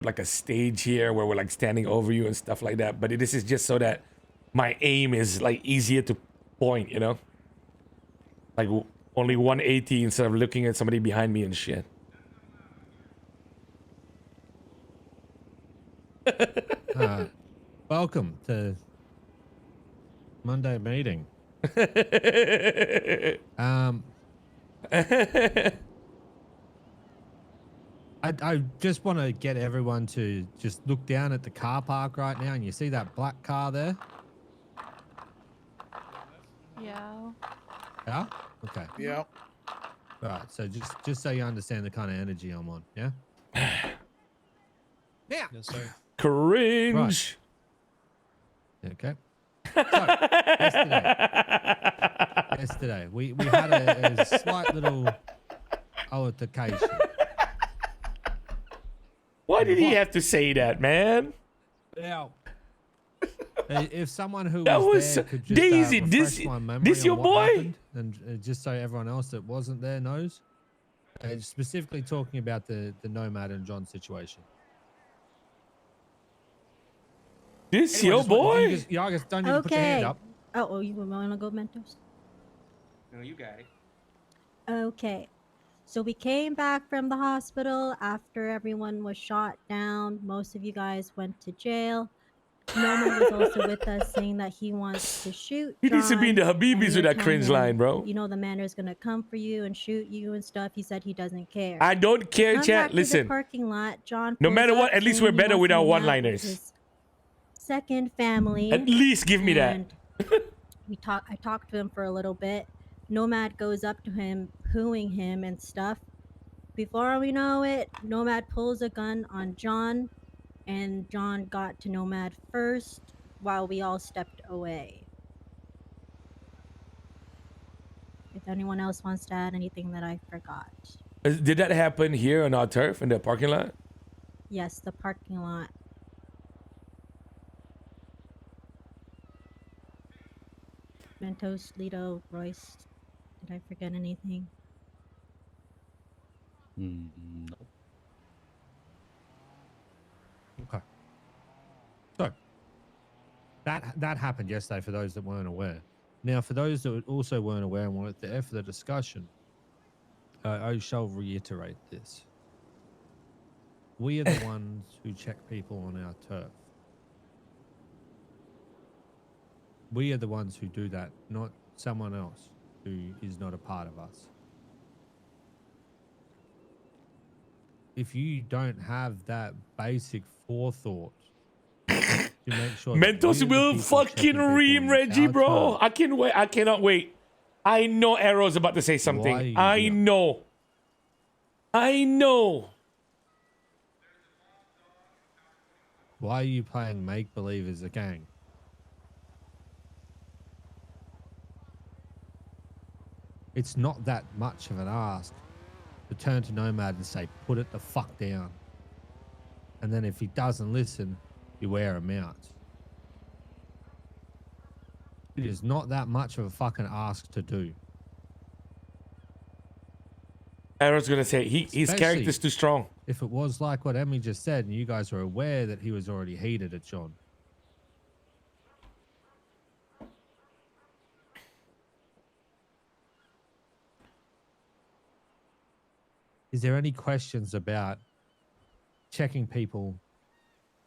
like a stage here where we're like standing over you and stuff like that. But this is just so that my aim is like easier to point, you know? Like only 180 instead of looking at somebody behind me and shit. Welcome to Monday meeting. I just want to get everyone to just look down at the car park right now, and you see that black car there? Yeah. Yeah? Okay. Yeah. All right, so just so you understand the kind of energy I'm on, yeah? Yeah. Yes, sir. Cringe. Right. Okay. So, yesterday we had a slight little altercation. Why did he have to say that, man? Now, if someone who That was was there could just Daisy. refresh my memory This on your what boy? happened, and just so everyone else that wasn't there knows, specifically talking about the Nomad and John situation. This Anyway, your just want- boy? you guys don't need to put your hand up. Oh, you want to go, Mentos? No, you got it. Okay. So we came back from the hospital after everyone was shot down. Most of you guys went to jail. Norman was also with us saying that he wants to shoot He needs to be in the John, and Habibis we with were that cringe telling him, line, bro. You know the manor's gonna come for you and shoot you and stuff. He said he doesn't care. I don't care, Come back chat. to the Listen. parking lot. John No pulls matter what, up at least saying we're he better wants with to our hang out with one-liners. his second family. At least give me that. and I talked to him for a little bit. Nomad goes up to him, hooing him and stuff. Before we know it, Nomad pulls a gun on John, and John got to Nomad first while we all stepped away. If anyone else wants to add anything that I forgot. Did that happen here on our turf in the parking lot? Yes, the parking lot. Mentos, Lido, Royce. Did I forget anything? No. Okay. So that happened yesterday for those that weren't aware. Now, for those that also weren't aware and weren't there for the discussion, I shall reiterate this. We are the ones who check people on our turf. We are the ones who do that, not someone else who is not a part of us. If you don't have that basic forethought to make sure Mentos will fucking ream Reggie, bro. I can wait. I cannot wait. I know Arrow's about to say something. I know. I know. Why are you playing make-believe as a gang? It's not that much of an ask to turn to Nomad and say, put it the fuck down. And then if he doesn't listen, you wear him out. It is not that much of a fucking ask to do. Arrow's gonna say his character's too strong. If it was like what Emmy just said, and you guys were aware that he was already heated at John. Is there any questions about checking people?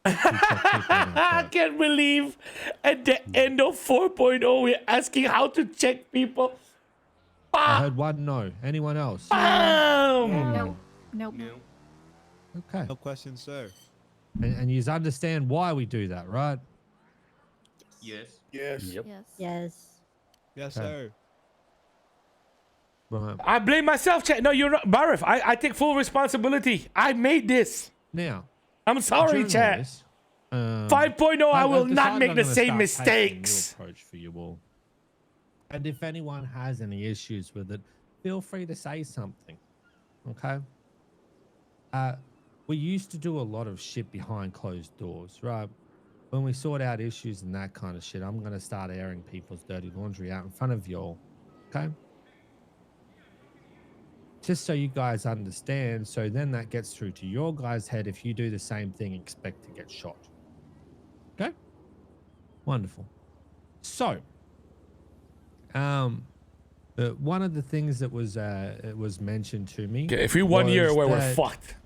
I can't believe at the end of 4.0 we're asking how to check people. I heard one no. Anyone else? Nope. Nope. No. Okay. No question, sir. And you understand why we do that, right? Yes. Yes. Yep. Yes. Yes. Yes, Okay. sir. Right. I blame myself, chat. No, you're not. Barif, I take full responsibility. I made this. Now, I'm sorry, during chat. this, 5.0, I will I've not decided make I'm the gonna same start taking a new mistakes. approach for you all. And if anyone has any issues with it, feel free to say something. Okay? We used to do a lot of shit behind closed doors, right? When we sort out issues and that kind of shit, I'm going to start airing people's dirty laundry out in front of y'all. Okay? just so you guys understand. So then that gets through to your guys' head. If you do the same thing, expect to get shot. Okay. Wonderful. So, one of the things that was mentioned to me. Okay, if we 1 year was where we're that, fucked.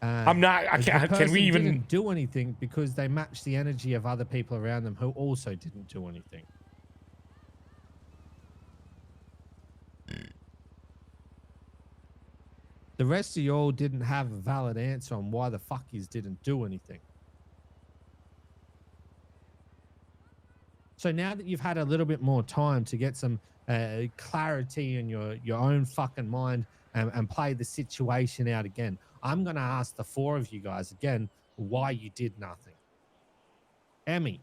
I'm not. I the can't. Can person we even? didn't do anything because they matched the energy of other people around them who also didn't do anything. The rest of y'all didn't have a valid answer on why the fuckies didn't do anything. So now that you've had a little bit more time to get some clarity in your own fucking mind and play the situation out again, I'm going to ask the four of you guys again why you did nothing. Emmy.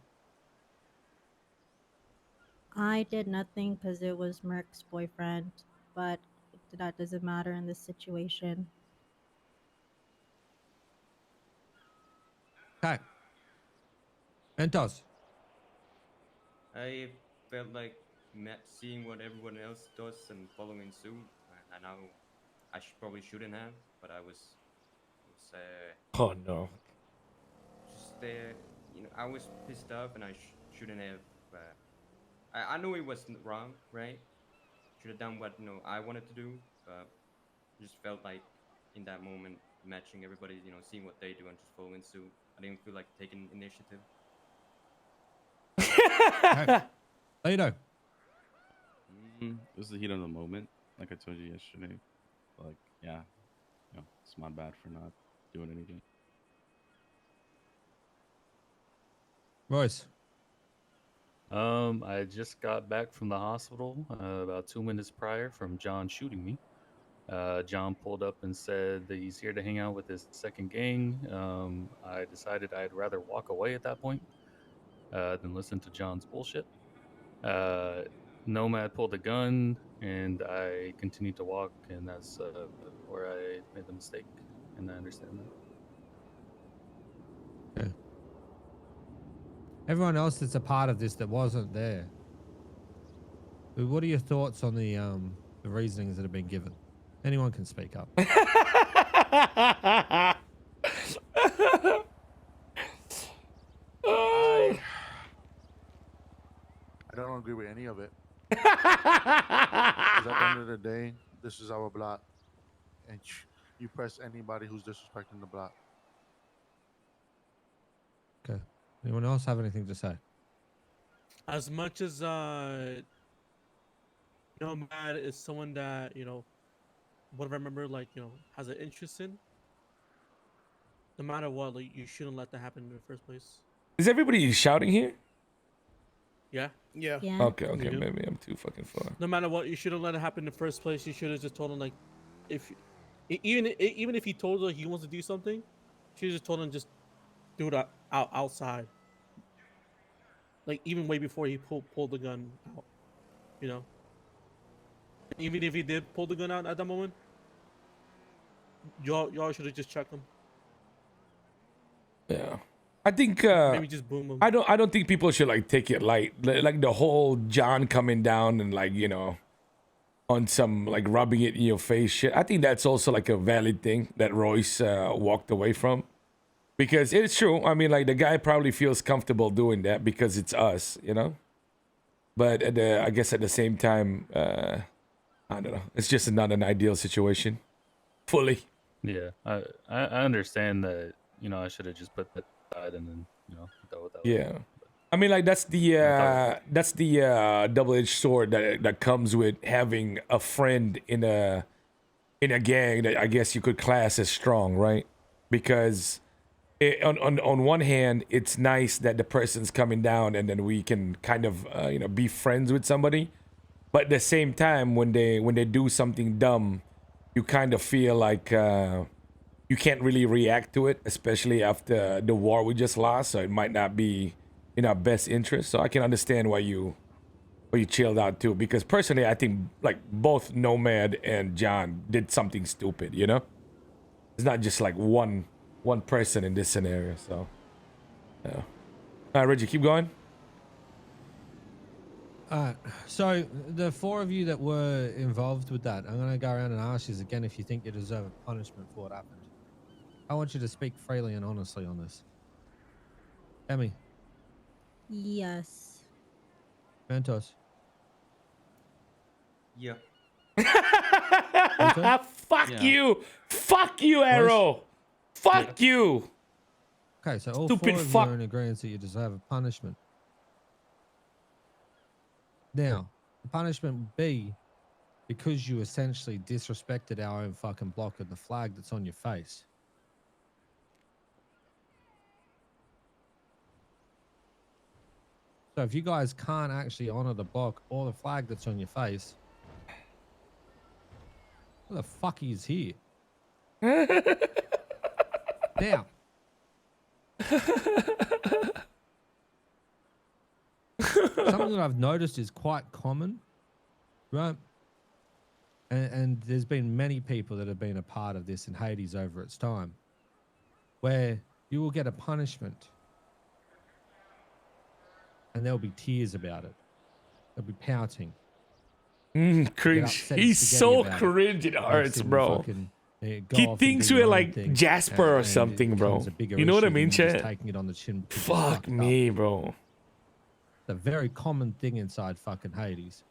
I did nothing because it was Merc's boyfriend, but that doesn't matter in this situation. Okay. Mentos. I felt like seeing what everyone else does and following suit. I know I probably shouldn't have, but I was Oh no. just I was pissed off, and I shouldn't have. I know it was wrong, right? Should have done what I wanted to do, but just felt like in that moment matching everybody, seeing what they do and just following suit. I didn't feel like taking initiative. Lito. It was the heat of the moment, like I told you yesterday. Like, yeah, it's my bad for not doing anything. Royce. I just got back from the hospital about 2 minutes prior from John shooting me. John pulled up and said that he's here to hang out with his second gang. I decided I'd rather walk away at that point than listen to John's bullshit. Nomad pulled a gun, and I continued to walk, and that's where I made the mistake, and I understand that. Yeah. Everyone else that's a part of this that wasn't there, what are your thoughts on the reasonings that have been given? Anyone can speak up. I don't agree with any of it. 'Cause at the end of the day, this is our block, and you press anybody who's disrespecting the block. Okay. Anyone else have anything to say? As much as Nomad is someone that what I remember, like has an interest in. No matter what, like you shouldn't let that happen in the first place. Is everybody shouting here? Yeah. Yeah. Yeah. Okay, You do. maybe I'm too fucking far. No matter what, you shouldn't let it happen in the first place. You should have just told him, like, even if he told her he wants to do something, you should have just told him just do it outside. Like even way before he pulled the gun out, Even if he did pull the gun out at that moment, y'all should have just checked him. Yeah. I think Maybe just boom him. I don't think people should like take it light. Like the whole John coming down and like, on some like rubbing it in your face shit. I think that's also like a valid thing that Royce walked away from. Because it's true. I mean, like the guy probably feels comfortable doing that because it's us, But I guess at the same time, I don't know. It's just not an ideal situation. Fully. Yeah, I understand that. I should have just put that aside and then dealt with that. Yeah. I mean, like that's the double-edged sword that comes with having a friend in a gang that I guess you could class as strong, right? Because on one hand, it's nice that the person's coming down and then we can kind of be friends with somebody, but at the same time, when they do something dumb, you kind of feel like you can't really react to it, especially after the war we just lost. So it might not be in our best interest. So I can understand why you chilled out too. Because personally, I think like both Nomad and John did something stupid. It's not just like one person in this scenario. So yeah. All right, Reggie, keep going. So the four of you that were involved with that, I'm gonna go around and ask you again if you think you deserve a punishment for what happened. I want you to speak freely and honestly on this. Emmy, Yes. Mentos. Yeah. Okay. Fuck Yeah. you. Fuck you, Arrow. Fuck you. Okay, so all Stupid four of fuck. you are in agreement that you deserve a punishment. Now, the punishment would be because you essentially disrespected our own fucking block and the flag that's on your face. So if you guys can't actually honor the block or the flag that's on your face, what the fuck is here? Now, something that I've noticed is quite common, right? And there's been many people that have been a part of this in Hades over its time, where you will get a punishment and there'll be tears about it. They'll be pouting. Cringe. upset He's spaghetti so about it. cringe. It They'll hurts, sit and bro. fucking, go He off and thinks do we're their own like thing, Jasper or and it something, bro. becomes a bigger You know what I issue mean, than just chat? taking it on the chin. because you Fuck fucked up. me, bro. It's a very common thing inside fucking Hades.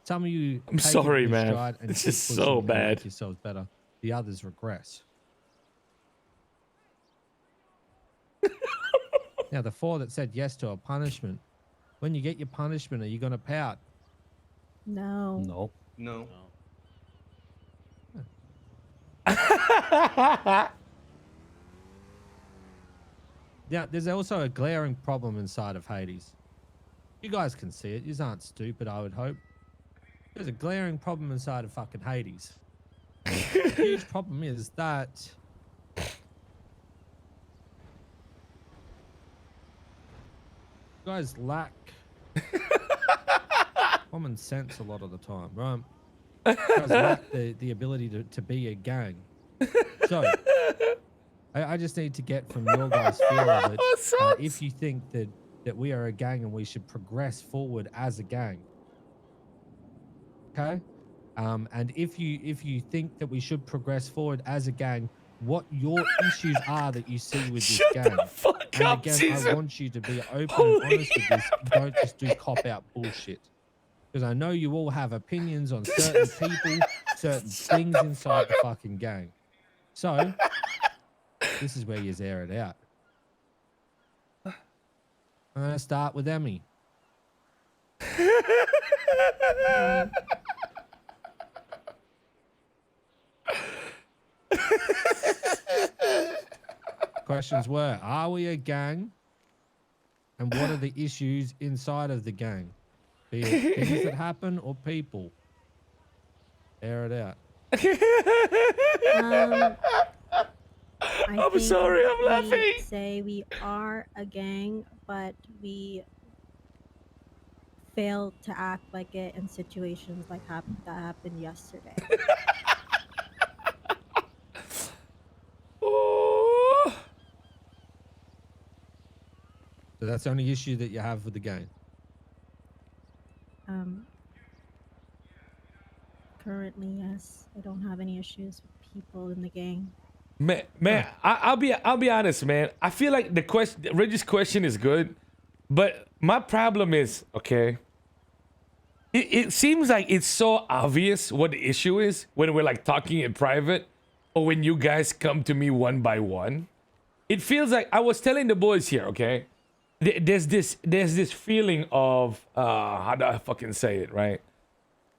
Some of you I'm take it sorry, in man. stride and This keep is pushing so and make bad. yourselves better. The others regress. Now, the four that said yes to a punishment, when you get your punishment, are you going to pout? No. No. No. Yeah, there's also a glaring problem inside of Hades. You guys can see it. You aren't stupid, I would hope. There's a glaring problem inside of fucking Hades. The huge problem is that you guys lack common sense a lot of the time, right? You guys lack the ability to be a gang. So, I just need to get from your guys' feel of it. If you think that we are a gang and we should progress forward as a gang, okay? And if you think that we should progress forward as a gang, what your issues are that you see with this Shut gang. the fuck And up, again, Caesar. I want you to be open Holy and honest with this. Don't just do cop-out bullshit. Because I know you all have opinions on certain people, certain things inside the fucking gang. So, this is where you air it out. I'm going to start with Emmy. Questions were, are we a gang? And what are the issues inside of the gang? Be it things that happen or people. Air it out. I'm sorry, I'm laughing. We say we are a gang, but we fail to act like it in situations like that happened yesterday. Oh. So that's the only issue that you have with the gang. Currently, yes, I don't have any issues with people in the gang. Man, I'll be honest, man. I feel like the question, Reggie's question is good, but my problem is, okay, it seems like it's so obvious what the issue is when we're like talking in private, or when you guys come to me one by one. It feels like I was telling the boys here, okay. There's this feeling of how do I fucking say it, right?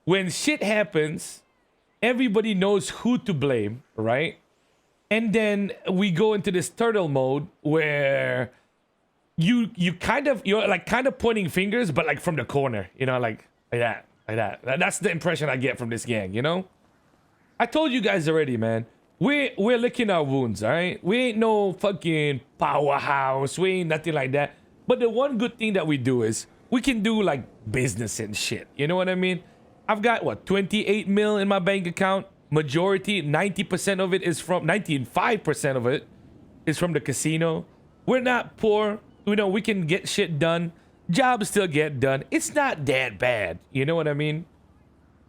When shit happens, everybody knows who to blame, right? And then we go into this turtle mode where you're like kind of pointing fingers, but like from the corner, you know, like that. That's the impression I get from this gang, you know? I told you guys already, man. We're licking our wounds, all right? We ain't no fucking powerhouse. We ain't nothing like that. But the one good thing that we do is we can do like business and shit. You know what I mean? I've got what, 28 mil in my bank account. Majority, 90% of it is from 95% of it is from the casino. We're not poor. You know, we can get shit done. jobs still get done. It's not that bad. You know what I mean?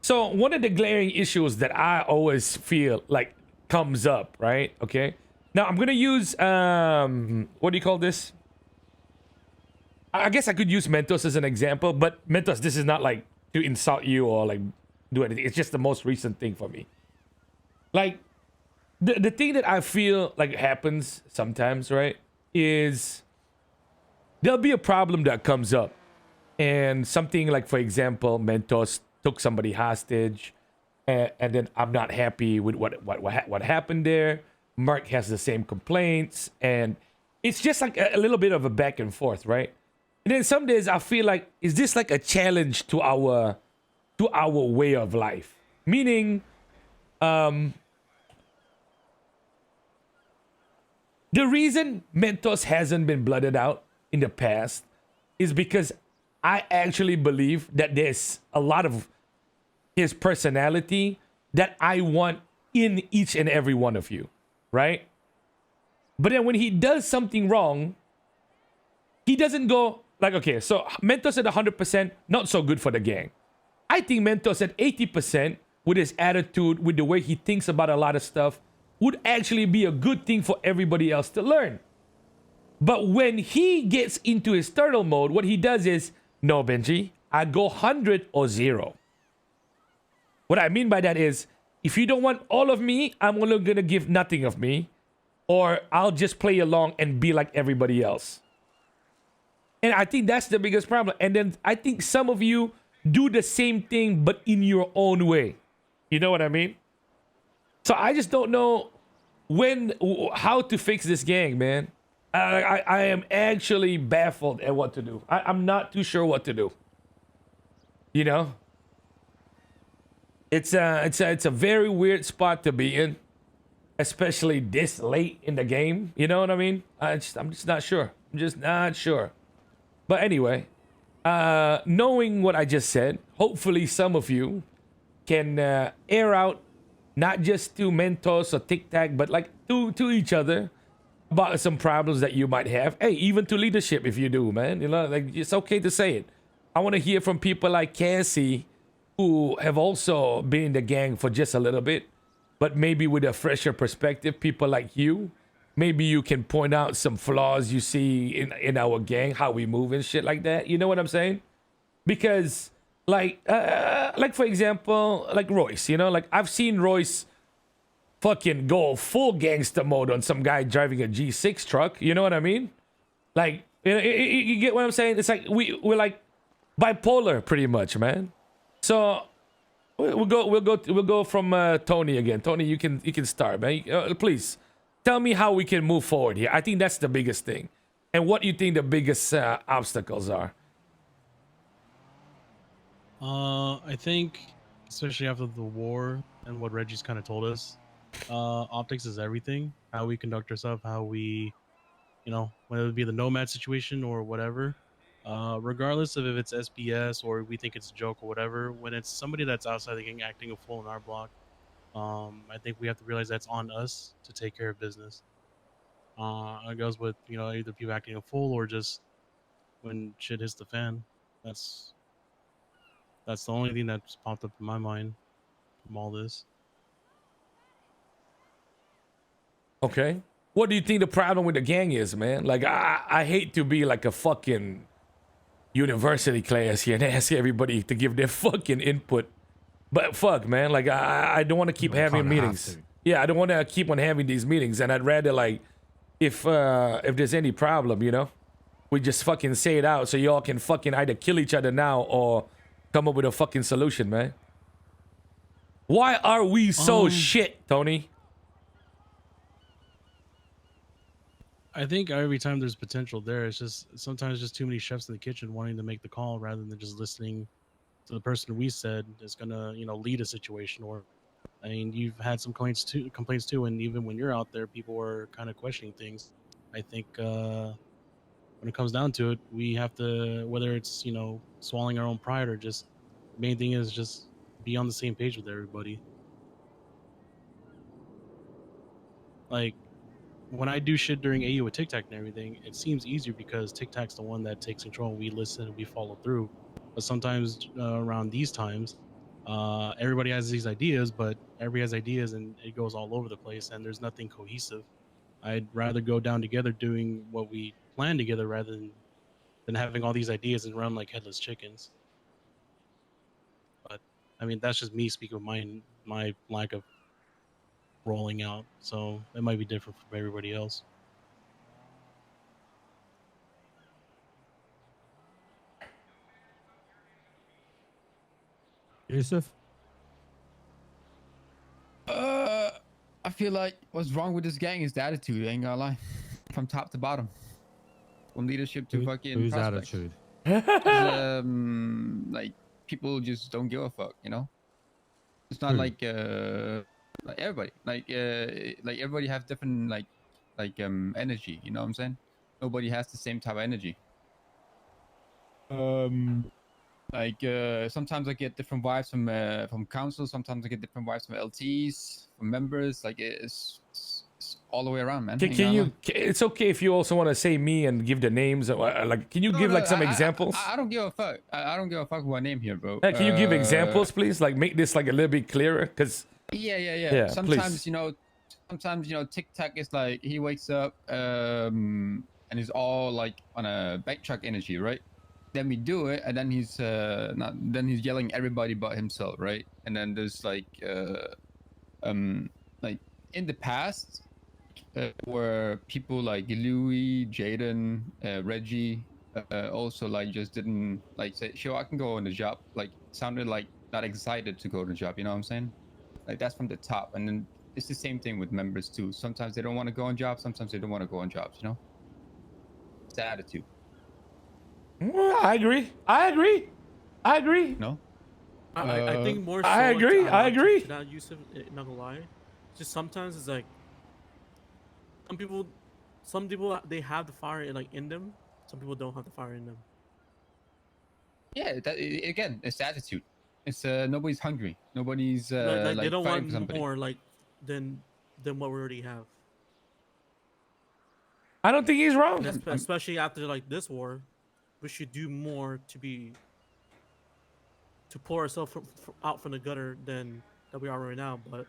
So one of the glaring issues that I always feel like comes up, right? Okay. Now I'm gonna use what do you call this? I guess I could use Mentos as an example, but Mentos, this is not like to insult you or like do anything. It's just the most recent thing for me. Like the thing that I feel like happens sometimes, right, is there'll be a problem that comes up, and something like, for example, Mentos took somebody hostage, and then I'm not happy with what happened there. Mark has the same complaints, and it's just like a little bit of a back and forth, right? And then some days I feel like, is this like a challenge to our way of life? Meaning, the reason Mentos hasn't been blooded out in the past is because I actually believe that there's a lot of his personality that I want in each and every one of you, right? But then when he does something wrong, he doesn't go like, okay, so Mentos at 100%, not so good for the gang. I think Mentos at 80% with his attitude, with the way he thinks about a lot of stuff, would actually be a good thing for everybody else to learn. But when he gets into his turtle mode, what he does is, no, Benji, I go 100 or 0. What I mean by that is, if you don't want all of me, I'm only gonna give nothing of me, or I'll just play along and be like everybody else. And I think that's the biggest problem. And then I think some of you do the same thing, but in your own way. You know what I mean? So I just don't know how to fix this gang, man. I am actually baffled at what to do. I'm not too sure what to do. You know? It's a very weird spot to be in, especially this late in the game. You know what I mean? I'm just not sure. I'm just not sure. But anyway, knowing what I just said, hopefully some of you can air out not just to Mentos or Tic Tac, but like to each other about some problems that you might have. Hey, even to leadership if you do, man. You know, like it's okay to say it. I want to hear from people like Cassie, who have also been in the gang for just a little bit, but maybe with a fresher perspective. People like you, maybe you can point out some flaws you see in our gang, how we move and shit like that. You know what I'm saying? Because like for example, like Royce, you know, like I've seen Royce fucking go full gangster mode on some guy driving a G6 truck. You know what I mean? Like, you get what I'm saying? It's like we're like bipolar pretty much, man. So we'll go from Tony again. Tony, you can start, man. Please tell me how we can move forward here. I think that's the biggest thing, and what you think the biggest obstacles are. I think, especially after the war and what Reggie's kind of told us, optics is everything. How we conduct ourselves, how we, whether it be the nomad situation or whatever. Regardless of if it's SBS or we think it's a joke or whatever, when it's somebody that's outside the gang acting a fool in our block, I think we have to realize that's on us to take care of business. It goes with either people acting a fool or just when shit hits the fan. That's the only thing that's popped up in my mind from all this. Okay. What do you think the problem with the gang is, man? Like, I hate to be like a fucking university class here and ask everybody to give their fucking input. But fuck, man. Like, I don't want to keep having meetings. Yeah, I don't want to keep on having these meetings. And I'd rather, like, if there's any problem, we just fucking say it out so y'all can fucking either kill each other now or come up with a fucking solution, man. Why are we so shit, Tony? I think every time there's potential there, it's just sometimes just too many chefs in the kitchen wanting to make the call rather than just listening to the person we said is gonna, lead a situation. Or, I mean, you've had some complaints too, and even when you're out there, people are kind of questioning things. I think when it comes down to it, we have to, whether it's swallowing our own pride or just the main thing is just be on the same page with everybody. Like, when I do shit during AU with Tic Tac and everything, it seems easier because Tic Tac's the one that takes control. We listen and we follow through. But sometimes around these times, everybody has these ideas, but everybody has ideas and it goes all over the place and there's nothing cohesive. I'd rather go down together doing what we plan together rather than having all these ideas and run like headless chickens. But I mean, that's just me speaking of my lack of rolling out. So it might be different from everybody else. Yusuf? I feel like what's wrong with this gang is the attitude. I ain't gonna lie, from top to bottom, from leadership to fucking Whose prospects. attitude? Like people just don't give a fuck, you know. It's not Who? like everybody, like everybody have different energy. You know what I'm saying? Nobody has the same type of energy. Sometimes I get different vibes from council. Sometimes I get different vibes from LTs, from members. Like it's all the way around, man. Can you? It's okay if you also want to say me and give the names. Like, can you give like some examples? I don't give a fuck. I don't give a fuck what name here, bro. Can you give examples, please? Like, make this like a little bit clearer, because. Yeah. Sometimes please. you know, Tic Tac is like he wakes up and he's all like on a backtrack energy, right? Then we do it, and then he's then he's yelling everybody but himself, right? And then there's like in the past where people like Louis, Jaden, Reggie also like just didn't like say, sure, I can go on the job. Like sounded like not excited to go to the job. You know what I'm saying? Like that's from the top, and then it's the same thing with members too. Sometimes they don't want to go on jobs. Sometimes they don't want to go on jobs. You know, it's the attitude. I agree. No. I think more. So I agree. To I agree. To that Yusuf, not gonna lie, just sometimes it's like some people they have the fire in them. Some people don't have the fire in them. Yeah, again, it's the attitude. It's nobody's hungry. Nobody's Like they don't fighting for want somebody. more than what we already have. I don't think he's wrong. And especially after like this war, we should do more to pull ourselves out from the gutter than that we are right now. But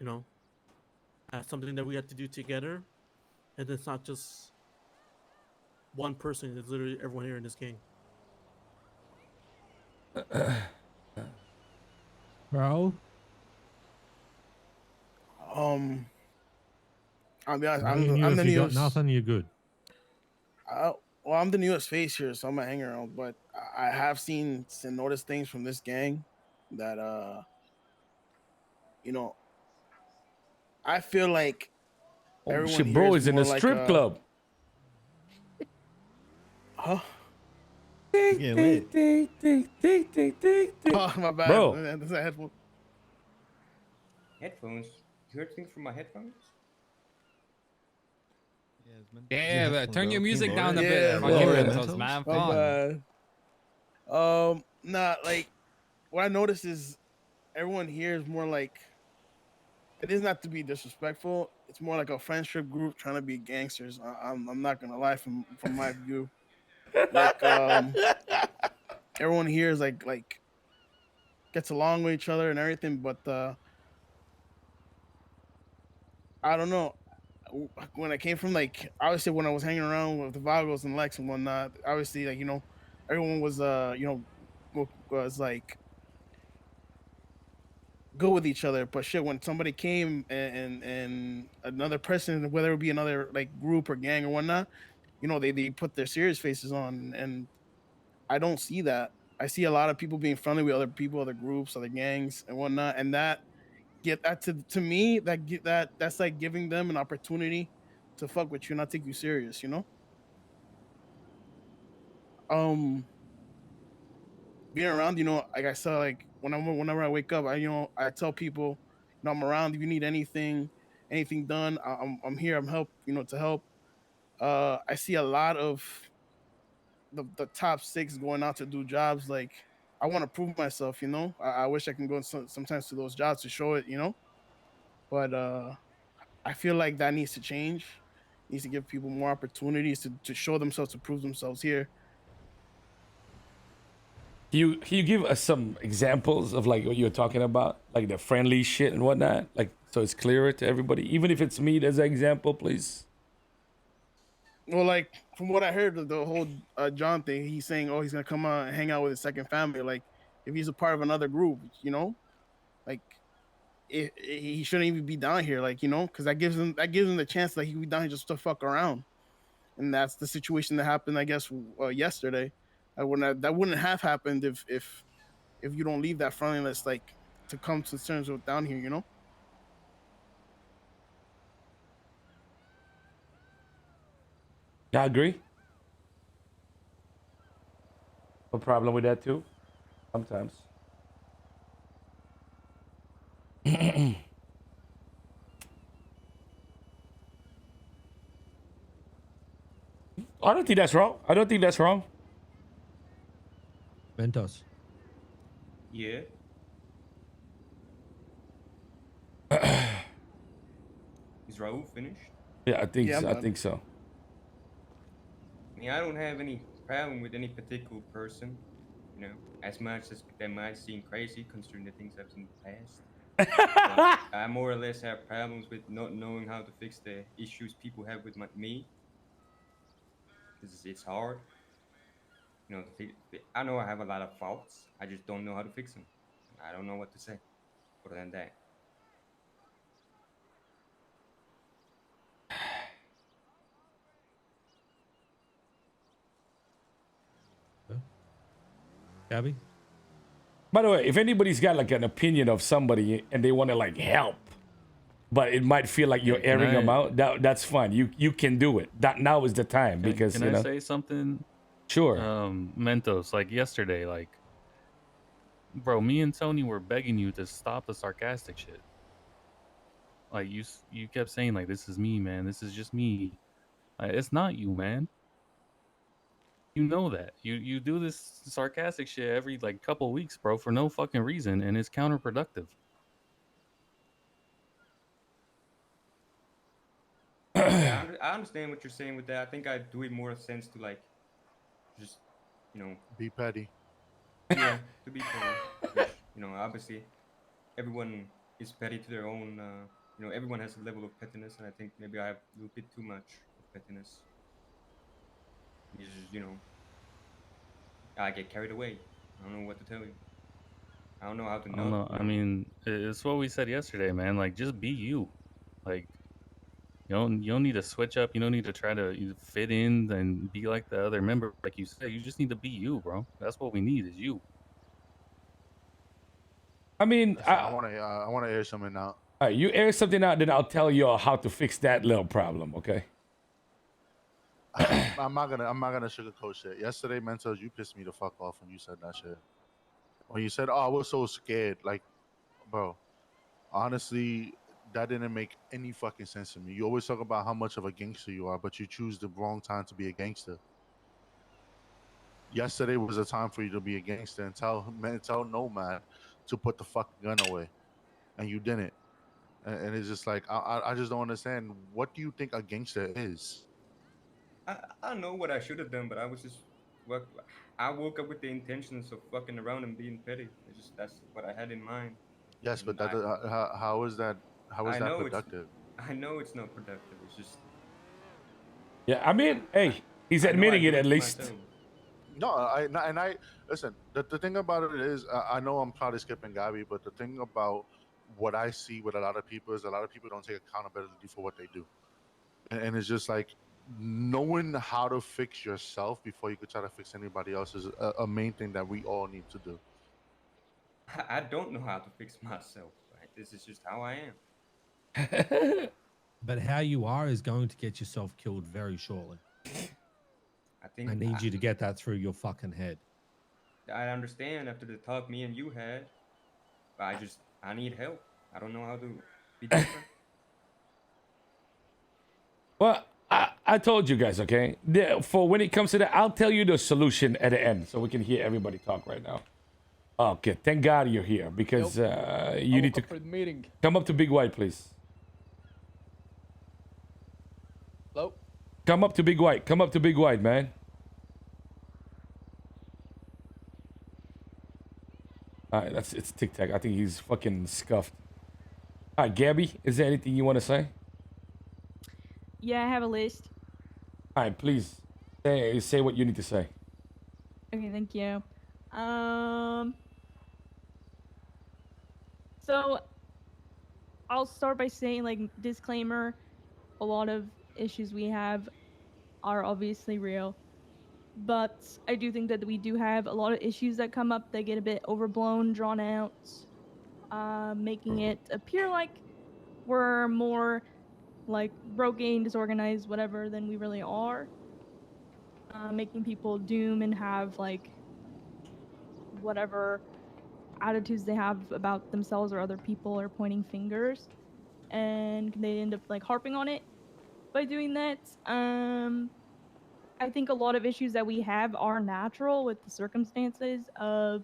you know, that's something that we have to do together, and it's not just one person. It's literally everyone here in this gang. Bro? I'll be honest. Me and I'm you, the if you got newest. nothing, you're good. Well, I'm the newest face here, so I'm gonna hang around. But I have seen and noticed things from this gang that you know, I feel like Oh, everyone shit, here bro is is in more a like strip club. Huh? Get lit. Oh, my bad. Bro. That's a headphone. Headphones. You heard things from my headphones? Yeah, but turn your music down a Yeah, bit. my Fucking bad. rentals, man. Come My on. bad. Nah, like what I noticed is everyone here is more like it is not to be disrespectful. It's more like a friendship group trying to be gangsters. I'm not gonna lie from my view. Like everyone here is like gets along with each other and everything, but I don't know. When I came from like obviously when I was hanging around with the Vagos and Lex and whatnot, obviously like everyone was was like good with each other. But shit, when somebody came and another person, whether it be another like group or gang or whatnot, they put their serious faces on, and I don't see that. I see a lot of people being friendly with other people, other groups, other gangs and whatnot, and that to me that's like giving them an opportunity to fuck with you, not take you serious. Being around, like I said, like whenever I wake up, I tell people, I'm around. If you need anything done, I'm here. I'm help, to help. I see a lot of the top six going out to do jobs. Like I want to prove myself. I wish I can go sometimes to those jobs to show it. But I feel like that needs to change. Needs to give people more opportunities to show themselves, to prove themselves here. Can you give us some examples of like what you're talking about, like the friendly shit and whatnot, like so it's clearer to everybody, even if it's me as an example, please. Well, like from what I heard of the whole John thing, he's saying, oh, he's gonna come out and hang out with his second family. Like if he's a part of another group, like he shouldn't even be down here. Like because that gives him the chance that he could be down here just to fuck around. And that's the situation that happened, I guess, yesterday. That wouldn't have happened if you don't leave that friendliness, like to come to terms with down here. I agree. No problem with that too. Sometimes. I don't think that's wrong. I don't think that's wrong. Mentos. Yeah. Is Raul finished? Yeah, I think Yeah, so. I'm I think so. I mean, I don't have any problem with any particular person, as much as they might seem crazy considering the things I've seen in the past. But I more or less have problems with not knowing how to fix the issues people have with me. Because it's hard. I know I have a lot of faults. I just don't know how to fix them. I don't know what to say other than that. Gabby? By the way, if anybody's got like an opinion of somebody and they want to like help, but it might feel like you're Can airing them I- out, that's fine. You can do it. That now is the time because Can I say something? Sure. Mentos, like yesterday, like, bro, me and Tony were begging you to stop the sarcastic shit. Like you kept saying like, this is me, man. This is just me. It's not you, man. You know that. You do this sarcastic shit every like couple weeks, bro, for no fucking reason, and it's counterproductive. Yeah, I understand what you're saying with that. I think I do it more sense to like, just, Be petty. yeah, to be petty. Which, obviously, everyone is petty to their own. Everyone has a level of pettiness, and I think maybe I have a little bit too much of pettiness. It's just, I get carried away. I don't know what to tell you. I don't know how to I don't know. I mean, it's what we said yesterday, man. Like, just be you. Like, you don't need to switch up. You don't need to try to fit in and be like the other member. Like you said, you just need to be you, bro. That's what we need is you. I mean, Listen, I want to air something out. all right, you air something out, then I'll tell you how to fix that little problem. Okay. I'm not gonna sugarcoat shit. Yesterday, Mentos, you pissed me the fuck off when you said that shit. When you said, "Oh, I was so scared," like, bro, honestly, that didn't make any fucking sense to me. You always talk about how much of a gangster you are, but you choose the wrong time to be a gangster. Yesterday was a time for you to be a gangster and tell Nomad to put the fucking gun away, and you didn't. And it's just like I just don't understand. What do you think a gangster is? I know what I should have done, but I was just I woke up with the intentions of fucking around and being petty. That's what I had in mind. Yes, but And how is that? How is I that know productive? I know it's not productive. It's just Yeah, I mean, hey, he's I know I admitting do it at to least. myself. No, I listen. The thing about it is, I know I'm probably skipping Gabby, but the thing about what I see with a lot of people is a lot of people don't take accountability for what they do, and it's just like knowing how to fix yourself before you could try to fix anybody else is a main thing that we all need to do. I don't know how to fix myself. Right? This is just how I am. But how you are is going to get yourself killed very shortly. I need you to get that through your fucking head. I understand after the talk me and you had, but I need help. I don't know how to be different. Well, I told you guys, okay? For when it comes to that, I'll tell you the solution at the end so we can hear everybody talk right now. Okay, thank God you're here because you need to for the meeting. come up to Big White, please. Come up to Big White. Come up to Big White, man. Alright, it's Tic Tac. I think he's fucking scuffed. Alright, Gabby, is there anything you want to say? Yeah, I have a list. Alright, please say what you need to say. Okay, thank you. So I'll start by saying, like, disclaimer, a lot of issues we have are obviously real. But I do think that we do have a lot of issues that come up that get a bit overblown, drawn out, making it appear like we're more like broken, disorganized, whatever, than we really are. Making people doom and have like whatever attitudes they have about themselves or other people, or pointing fingers, and they end up like harping on it by doing that. I think a lot of issues that we have are natural with the circumstances of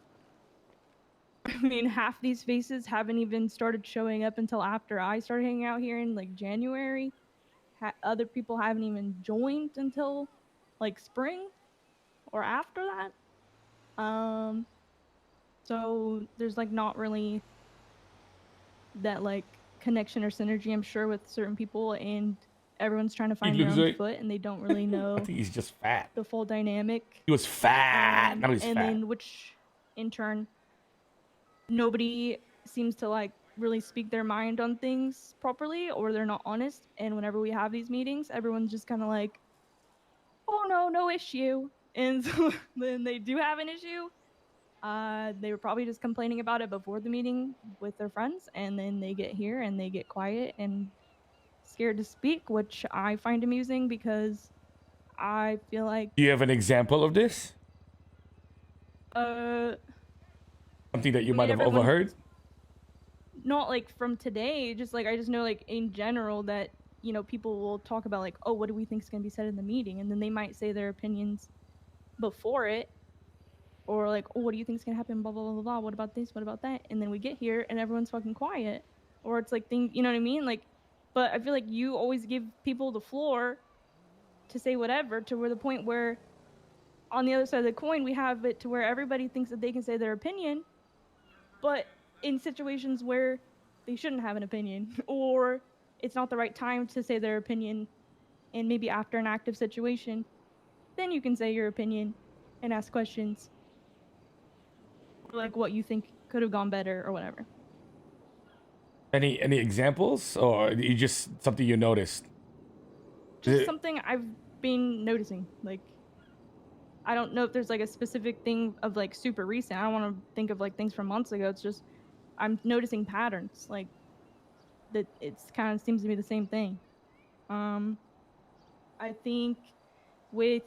I mean, half these faces haven't even started showing up until after I started hanging out here in like January. Other people haven't even joined until like spring or after that. So there's like not really that like connection or synergy, I'm sure, with certain people, and everyone's trying to find their own foot, and they don't really know I think he's just fat. the full dynamic. He was fat. Now he's and fat. then which in turn nobody seems to like really speak their mind on things properly, or they're not honest. And whenever we have these meetings, everyone's just kind of like, oh no issue. And so then they do have an issue. They were probably just complaining about it before the meeting with their friends, and then they get here and they get quiet and scared to speak, which I find amusing because I feel like Do you have an example of this? uh Something that you I might mean, have everyone- overheard? not like from today, just like I just know like in general that, you know, people will talk about like, oh, what do we think is going to be said in the meeting, and then they might say their opinions before it, or like, oh, what do you think is going to happen, blah blah blah blah blah, what about this, what about that, and then we get here and everyone's fucking quiet, or it's like thing, you know what I mean, like. But I feel like you always give people the floor to say whatever, to where the point where on the other side of the coin we have it to where everybody thinks that they can say their opinion, but in situations where they shouldn't have an opinion, or it's not the right time to say their opinion, and maybe after an active situation, then you can say your opinion and ask questions, or like what you think could have gone better or whatever. Any examples, or you just something you noticed? Just something I've been noticing. Like, I don't know if there's like a specific thing of like super recent. I don't want to think of like things from months ago. It's just I'm noticing patterns, like that. It's kind of seems to be the same thing. I think with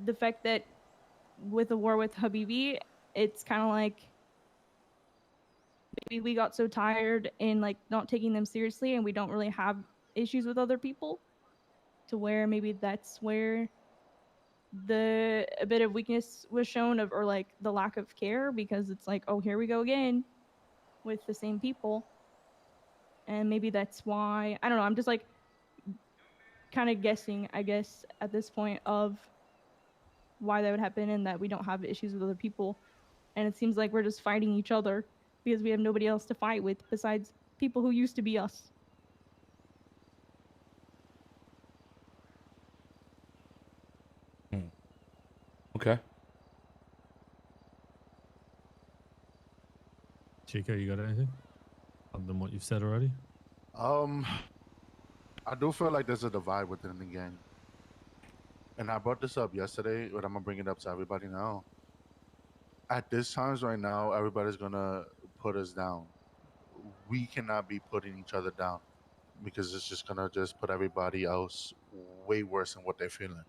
the fact that with the war with Habibi, it's kind of like maybe we got so tired and like not taking them seriously, and we don't really have issues with other people, to where maybe that's where a bit of weakness was shown, of, or like the lack of care, because it's like, oh, here we go again with the same people. And maybe that's why, I don't know, I'm just like kind of guessing, I guess, at this point, of why that would happen, and that we don't have issues with other people. And it seems like we're just fighting each other because we have nobody else to fight with besides people who used to be us. Okay. Chico, you got anything other than what you've said already? I do feel like there's a divide within the gang. And I brought this up yesterday, but I'm gonna bring it up to everybody now. At this times right now, everybody's gonna put us down. We cannot be putting each other down, because it's just gonna just put everybody else way worse than what they're feeling.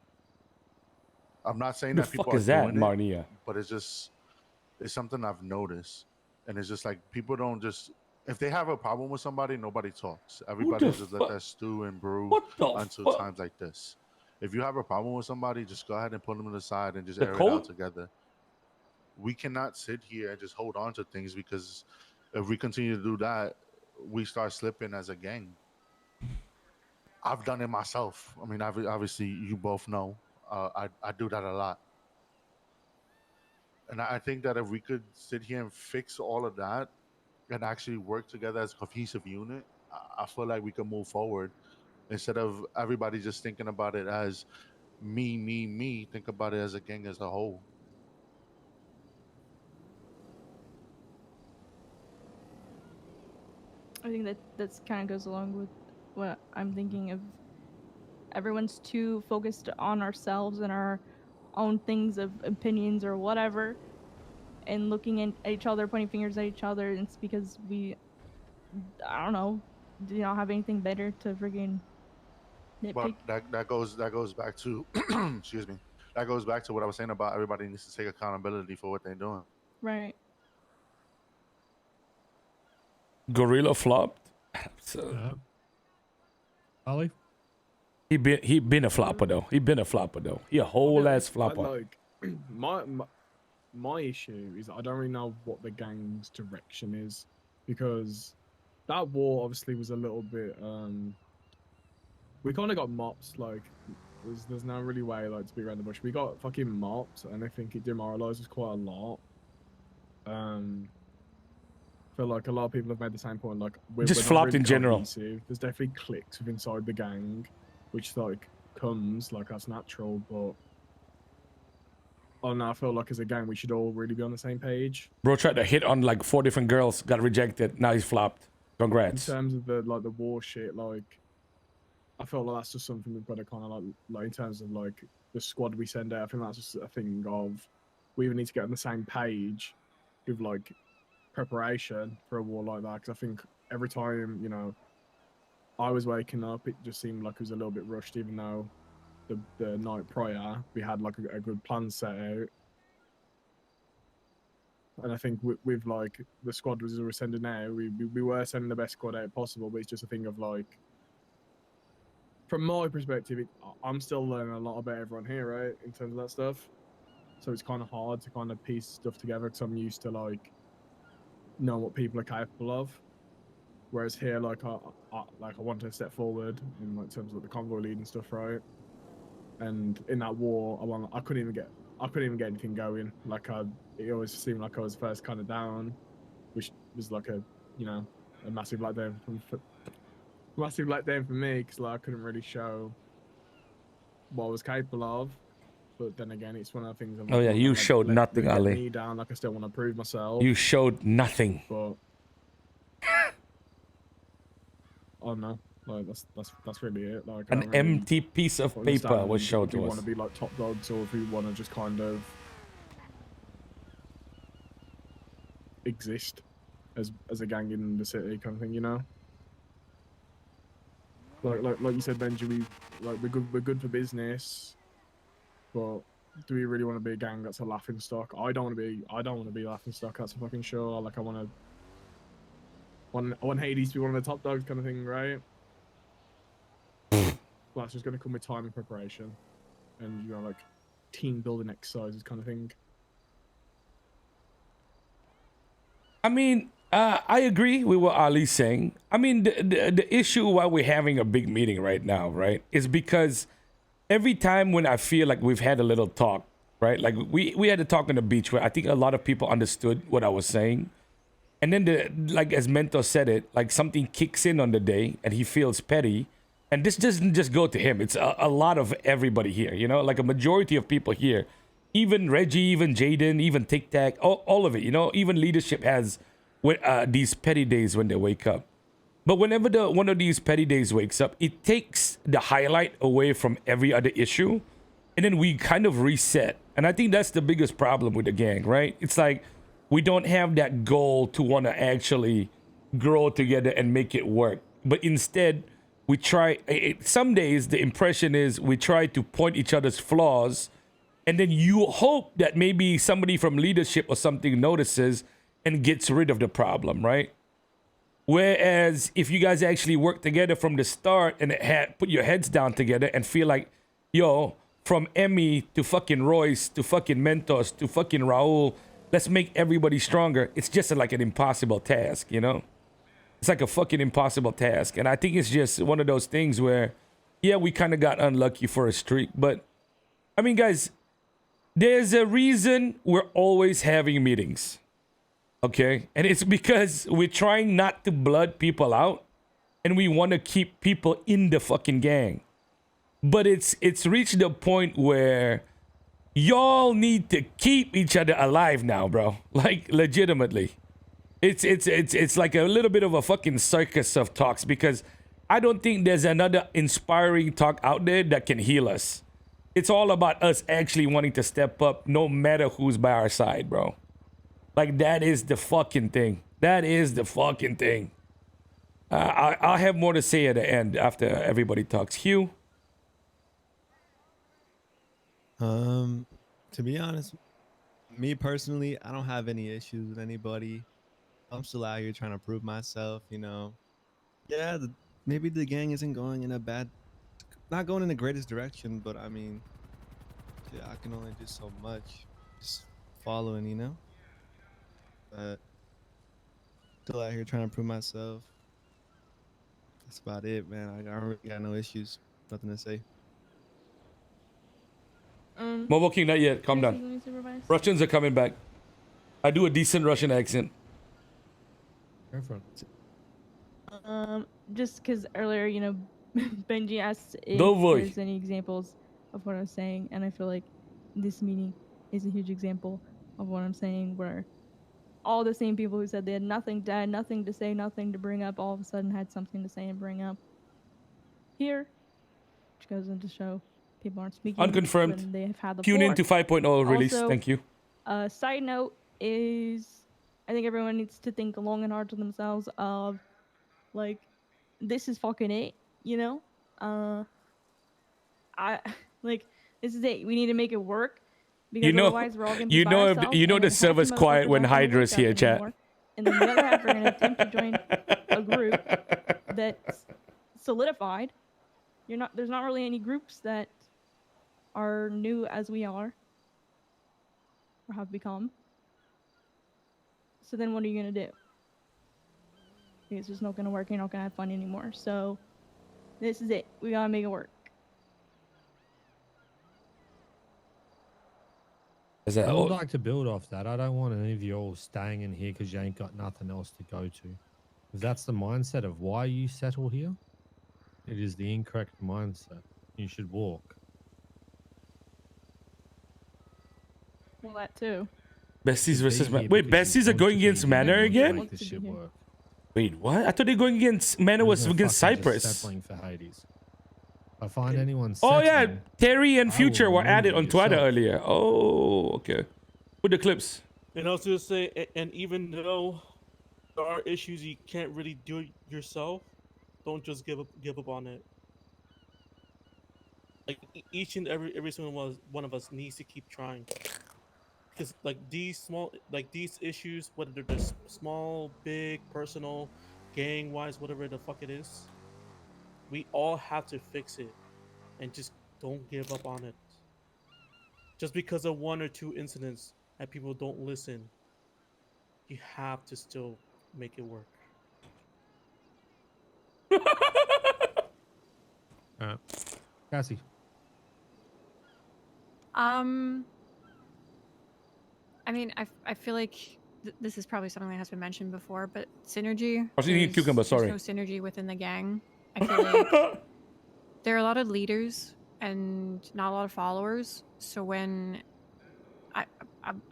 I'm not saying The that people fuck are is that, doing it, Marnia? but it's something I've noticed, and it's just like people don't just, if they have a problem with somebody, nobody talks. Everybody just let that stew and brew until times like this. If you have a problem with somebody, just go ahead and put them to the side and just The air it code? out together. We cannot sit here and just hold on to things, because if we continue to do that, we start slipping as a gang. I've done it myself. I mean, obviously, you both know. I do that a lot. And I think that if we could sit here and fix all of that and actually work together as a cohesive unit, I feel like we can move forward instead of everybody just thinking about it as me, me, me. Think about it as a gang as a whole. I think that's kind of goes along with what I'm thinking of. Everyone's too focused on ourselves and our own things of opinions or whatever, and looking at each other, pointing fingers at each other. And it's because I don't know, do not have anything better to friggin' But nitpick. that goes back to excuse me. That goes back to what I was saying about everybody needs to take accountability for what they're doing. Right. Gorilla flopped. So Ollie? he been a flopper though. He been a flopper though. He a whole ass flopper. Like my issue is I don't really know what the gang's direction is, because that war obviously was a little bit we kind of got mops. Like there's no really way like to be around the bush. We got fucking mopped, and I think it demoralized us quite a lot. Feel like a lot of people have made the same point. Like we're Just not flopped really in general. cohesive. There's definitely cliques within inside the gang, which like comes like that's natural. But I feel like as a gang we should all really be on the same page. Bro tried to hit on like 4 different girls, got rejected. Now he's flopped. Congrats. In terms of the war shit, like I feel like that's just something we've got to kind of like in terms of like the squad we send out. I think that's just a thing of we even need to get on the same page with like preparation for a war like that, because I think every time I was waking up, it just seemed like it was a little bit rushed, even though the night prior we had like a good plan set out. And I think with like the squad we were sending out, we were sending the best squad out possible, but it's just a thing of like, from my perspective, I'm still learning a lot about everyone here, right, in terms of that stuff. So it's kind of hard to kind of piece stuff together, because I'm used to like know what people are capable of, whereas here like I want to step forward in like terms of the convoy lead and stuff, right? And in that war I couldn't even get anything going. Like it always seemed like I was first kind of down, which was like a massive letdown for me, because like I couldn't really show what I was capable of. But then again, it's one of the things. Oh yeah, you showed nothing, let Ali. me down. Like I still want to prove myself. You showed nothing. But oh no, like that's really it. Like An empty piece of paper was shown if we to want us. to be like top dogs, or if we want to just kind of exist as a gang in the city, kind of thing, Like you said, Benji, we're good for business, but do we really want to be a gang that's a laughing stock? I don't want to be a laughing stock. That's for fucking sure. Like I want Hades to be one of the top dogs, kind of thing, right? Well, that's just going to come with time and preparation, and like team building exercises, kind of thing. I mean, I agree with what Ali's saying. I mean, the issue why we're having a big meeting right now, right, is because every time when I feel like we've had a little talk, right, like we had a talk on the beach where I think a lot of people understood what I was saying. And then like as Mentor said it, like something kicks in on the day and he feels petty. And this doesn't just go to him. It's a lot of everybody here, like a majority of people here. Even Reggie, even Jaden, even Tic Tac, all of it, even leadership has these petty days when they wake up. But whenever one of these petty days wakes up, it takes the highlight away from every other issue. And then we kind of reset. And I think that's the biggest problem with the gang, right? It's like we don't have that goal to want to actually grow together and make it work. But instead, we try, some days the impression is we try to point each other's flaws, and then you hope that maybe somebody from leadership or something notices and gets rid of the problem, right? Whereas if you guys actually work together from the start and put your heads down together and feel like, yo, from Emmy to fucking Royce to fucking Mentos to fucking Raul, let's make everybody stronger. It's just like an impossible task, It's like a fucking impossible task. And I think it's just one of those things where yeah, we kind of got unlucky for a streak, but I mean, guys, there's a reason we're always having meetings. Okay? And it's because we're trying not to blood people out and we want to keep people in the fucking gang. But it's reached the point where y'all need to keep each other alive now, bro. Like legitimately. It's like a little bit of a fucking circus of talks because I don't think there's another inspiring talk out there that can heal us. It's all about us actually wanting to step up no matter who's by our side, bro. Like, that is the fucking thing. That is the fucking thing. I'll have more to say at the end after everybody talks. Hugh? To be honest, me personally, I don't have any issues with anybody. I'm still out here trying to prove myself, you know. Yeah, maybe the gang isn't going in a not going in the greatest direction, but I mean, yeah, I can only do so much. Just following, you know. But still out here trying to prove myself. That's about it, man. I don't really got no issues. Nothing to say. Mobile King, not yet. Calm down. Russians are coming back. I do a decent Russian accent. Go for it. Just because earlier, you know, Benji asked if Довой. there's any examples of what I was saying, and I feel like this meeting is a huge example of what I'm saying, where all the same people who said they had nothing to say, nothing to bring up, all of a sudden had something to say and bring up. Here, which goes into show people aren't speaking Unconfirmed. when they have had the Tune floor. into 5.0 release. Also, Thank you. Side note is, I think everyone needs to think long and hard to themselves of, like, this is fucking it, you know? Like, this is it. We need to make it work. Because otherwise we're all gonna be by ourselves, you know and the then half server's motherfuckers quiet when aren't gonna Hydra's wake up here, chat. anymore, and then the other half are gonna attempt to join a group that's solidified. There's not really any groups that are new as we are or have become. So then what are you gonna do? It's just not gonna work. You're not gonna have fun anymore. So this is it. We gotta make it work. I would like to build off that. I don't want any of you all staying in here because you ain't got nothing else to go to. If that's the mindset of why you settle here, it is the incorrect mindset. You should walk. Well, that too. Besties versus Be here Wait, because you Besties are want going to be against here and Manor want to again? make this shit work. Wait, what? I thought they were going against Manor was There's no against fucking just Cyprus. settling for Hades. If I find anyone Oh settling, yeah, Terry and I will Future were remove added you on Twitter yourself. earlier. Oh, okay. Put the clips. And I was gonna say, and even though there are issues you can't really do it yourself, don't just give up on it. Like each and every single one of us needs to keep trying, because like these issues, whether they're just small, big, personal, gang wise, whatever the fuck it is, we all have to fix it, and just don't give up on it. Just because of one or two incidents that people don't listen, you have to still make it work. Cassie. I mean, I feel like this is probably something that has been mentioned before, but synergy. I was eating cucumber, sorry. There's no synergy within the gang. I feel like there are a lot of leaders and not a lot of followers. So when I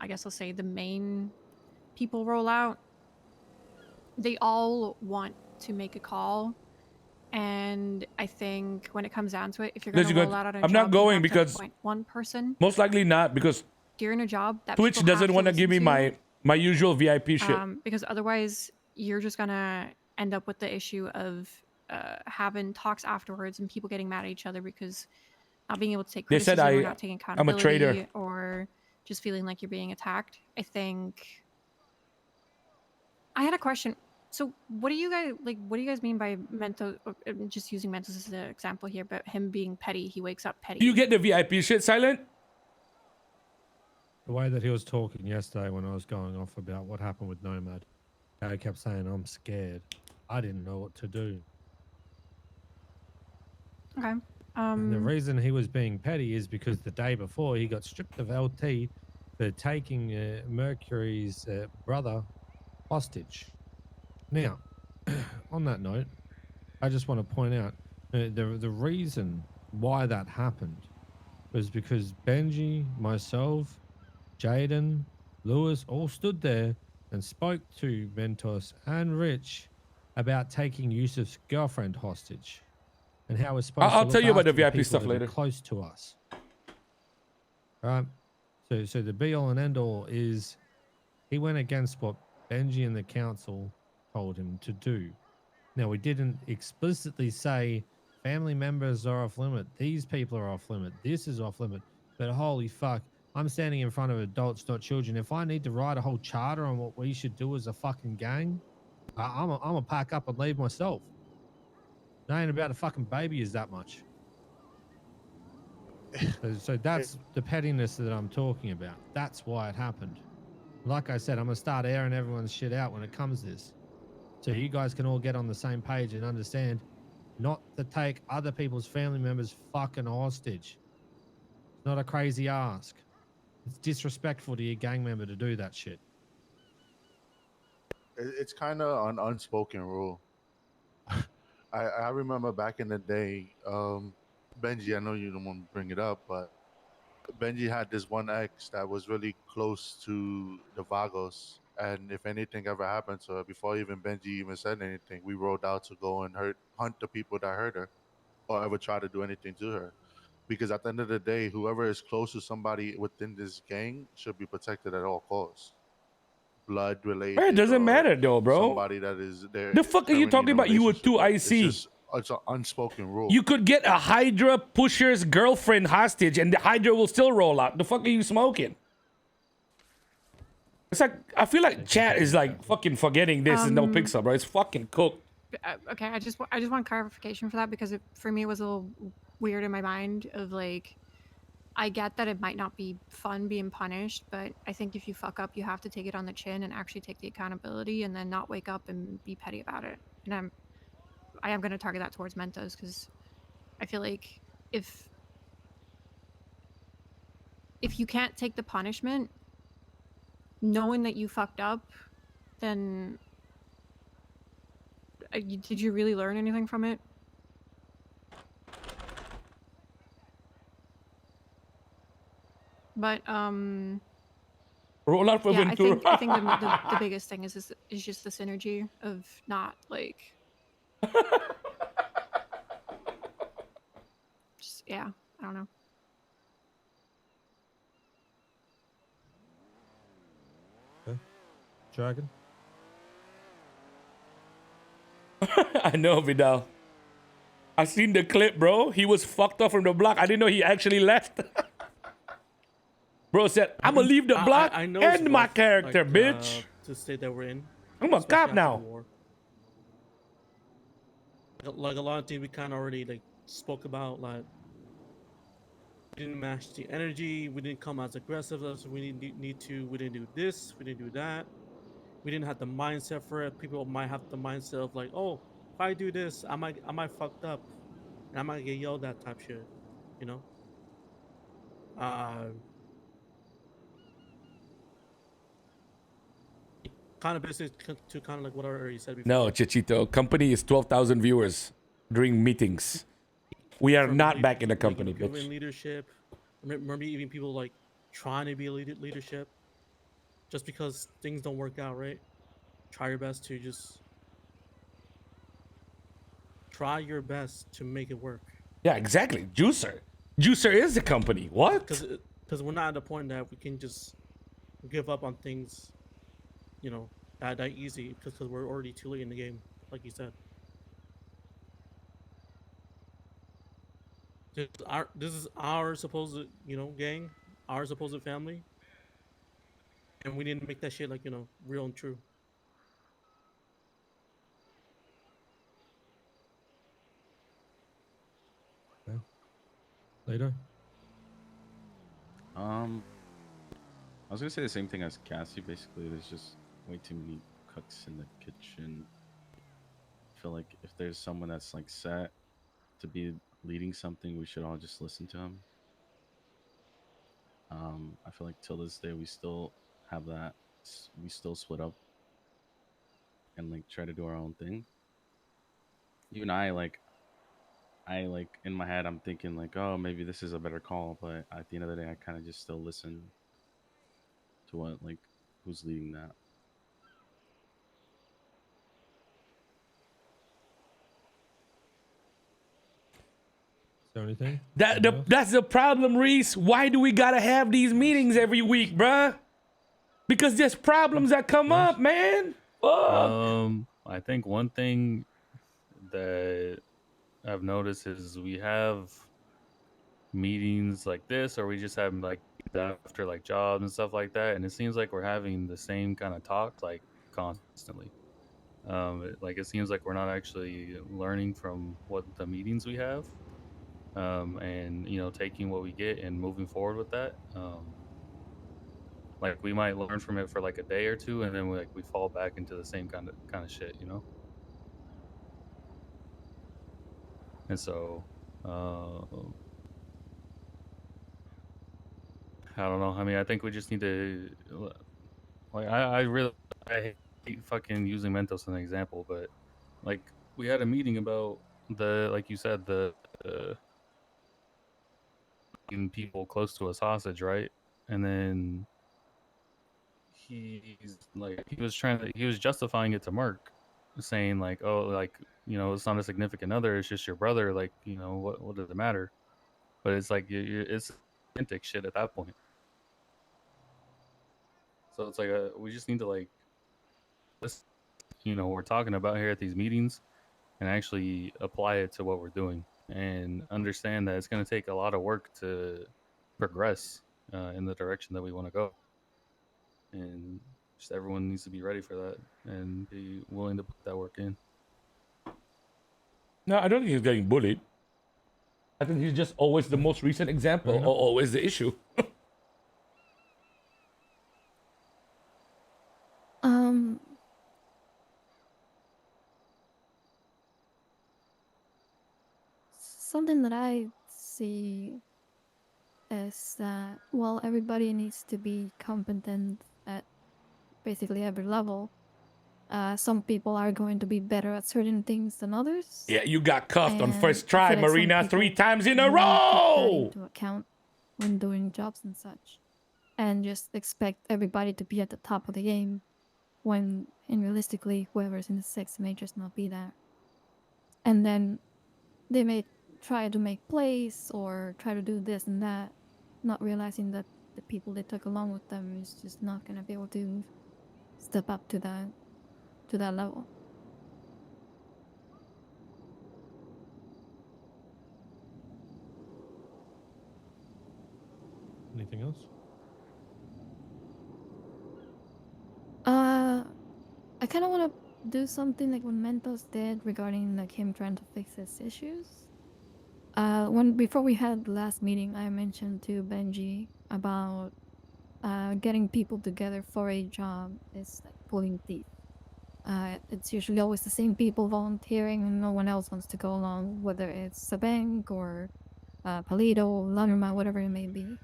guess I'll say the main people roll out, they all want to make a call. And I think when it comes down to it, if you're going to roll out on a I'm job, not you going have to because appoint one person most likely not because during a job that Twitch people doesn't have want to give me listen to. my usual VIP shit. Because otherwise you're just gonna end up with the issue of having talks afterwards and people getting mad at each other because not being able to take They said criticism or not taking I'm a traitor. accountability or just feeling like you're being attacked. I think I had a question. So what do you guys mean by mental? I'm just using mental as an example here, but him being petty, he wakes up petty. Do you get the VIP shit, Silent? The way that he was talking yesterday when I was going off about what happened with Nomad, how he kept saying, I'm scared. I didn't know what to do. Okay. And the reason he was being petty is because the day before he got stripped of LT for taking Mercury's brother hostage. Now, on that note, I just want to point out the reason why that happened was because Benji, myself, Jaden, Lewis all stood there and spoke to Ventos and Rich about taking Yusuf's girlfriend hostage and how we're supposed I'll to tell look you about after the the VIP people stuff that later. are close to us. Right? So the be all and end all is he went against what Benji and the council told him to do. Now, we didn't explicitly say family members are off limit. These people are off limit. This is off limit. But holy fuck, I'm standing in front of adults, not children. If I need to write a whole charter on what we should do as a fucking gang, I'm gonna pack up and leave myself. It ain't about a fucking baby is that much. So that's the pettiness that I'm talking about. That's why it happened. Like I said, I'm gonna start airing everyone's shit out when it comes to this. So you guys can all get on the same page and understand not to take other people's family members fucking hostage. It's not a crazy ask. It's disrespectful to your gang member to do that shit. It's kind of an unspoken rule. I remember back in the day, Benji, I know you don't want to bring it up, but Benji had this one ex that was really close to the Vagos. And if anything ever happened to her, before even Benji even said anything, we rode out to go and hunt the people that hurt her or ever try to do anything to her. Because at the end of the day, whoever is close to somebody within this gang should be protected at all costs. Blood related. It doesn't or matter though, bro. Somebody that is there. The fuck are you talking about? You were too IC. It's an unspoken rule. You could get a Hydra pusher's girlfriend hostage and the Hydra will still roll out. The fuck are you smoking? It's like, I feel like chat is like fucking forgetting this is NoPixel, bro. It's fucking cooked. Okay, I just want clarification for that because for me it was a little weird in my mind of like, I get that it might not be fun being punished, but I think if you fuck up, you have to take it on the chin and actually take the accountability and then not wake up and be petty about it. And I am going to target that towards Mentos because I feel like if you can't take the punishment, knowing that you fucked up, then did you really learn anything from it? But roll out for yeah, Ventura. I think the biggest thing is just the synergy of not like just yeah, I don't know. Okay. Dragon. I know, Vidal. I seen the clip, bro. He was fucked up from the block. I didn't know he actually left. Bro said, I'm gonna leave the block I know and it's my rough, character, like, bitch. to state that we're in. I'm a especially cop after now. the war. Like a lot of things we kind of already like spoke about, like we didn't match the energy, we didn't come as aggressive as we need to, we didn't do this, we didn't do that, we didn't have the mindset for it. People might have the mindset of like, oh, if I do this, I might fucked up, and I might get yelled at type shit, you know. Kind of basically to kind of like what I already said before. No, Chichito. Company is 12,000 viewers during meetings. We are not back in the company, like, bitch. Leadership. Remember even people like trying to be a leadership. Just because things don't work out, right? Try your best to just try your best to make it work. Yeah, exactly. Juicer. Juicer is the company. What? Because we're not at the point that we can just give up on things, you know, that easy. Because we're already too late in the game, like you said. This is our supposed, you know, gang, our supposed family, and we didn't make that shit like, you know, real and true. Okay. Later. I was gonna say the same thing as Cassie. Basically, there's just way too many cooks in the kitchen. I feel like if there's someone that's like set to be leading something, we should all just listen to him. I feel like till this day we still have that. We still split up and like try to do our own thing. Even I like in my head I'm thinking like, oh, maybe this is a better call, but at the end of the day I kind of just still listen to what like who's leading that. Is there anything? That's the problem, Reese. Why do we gotta have these meetings every week, bruh? Because there's problems that come up, man. Fuck. I think one thing that I've noticed is we have meetings like this, or we just have like after like jobs and stuff like that, and it seems like we're having the same kind of talks like constantly. Like it seems like we're not actually learning from what the meetings we have, and you know, taking what we get and moving forward with that. Like we might learn from it for like a day or two, and then we fall back into the same kind of shit, you know. And so, I don't know. I mean, I think we just need to, like, I really I hate fucking using Mentos as an example, but like we had a meeting about the, like you said, the keeping people close to us hostage, right? And then he was justifying it to Mark, saying like, oh, like, you know, it's not a significant other, it's just your brother, like, you know, what does it matter? But it's like it's authentic shit at that point. So it's like we just need to like listen, you know, what we're talking about here at these meetings, and actually apply it to what we're doing, and understand that it's going to take a lot of work to progress in the direction that we want to go, and just everyone needs to be ready for that and be willing to put that work in. No, I don't think he's getting bullied. I think he's just always the most recent example, or always the issue. Something that I see is that, well, everybody needs to be competent at basically every level. Some people are going to be better at certain things than others. Yeah, you got cuffed on And first I try, feel like some Marina, 3 people times in a don't take that row. into account when doing jobs and such, and just expect everybody to be at the top of the game, when realistically whoever's in the six may just not be there. And then they may try to make plays or try to do this and that, not realizing that the people they took along with them is just not going to be able to step up to that level. Anything else? I kind of want to do something like what Mentos did regarding like him trying to fix his issues. When before we had the last meeting, I mentioned to Benji about getting people together for a job is like pulling teeth. It's usually always the same people volunteering, and no one else wants to go along, whether it's a bank or Palito, Laundromat, whatever it may be.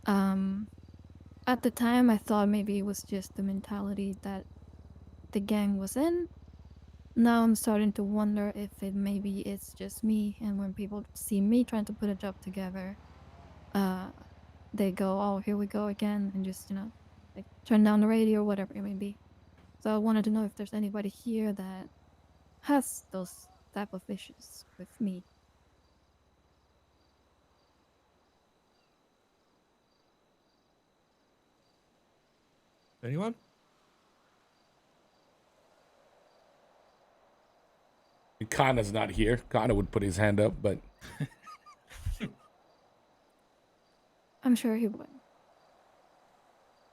At the time, I thought maybe it was just the mentality that the gang was in. Now I'm starting to wonder if maybe it's just me, and when people see me trying to put a job together, they go, "Oh, here we go again," and just, you know, like turn down the radio or whatever it may be. So I wanted to know if there's anybody here that has those type of issues with me. Anyone? Kana's not here. Kana would put his hand up, but I'm sure he would.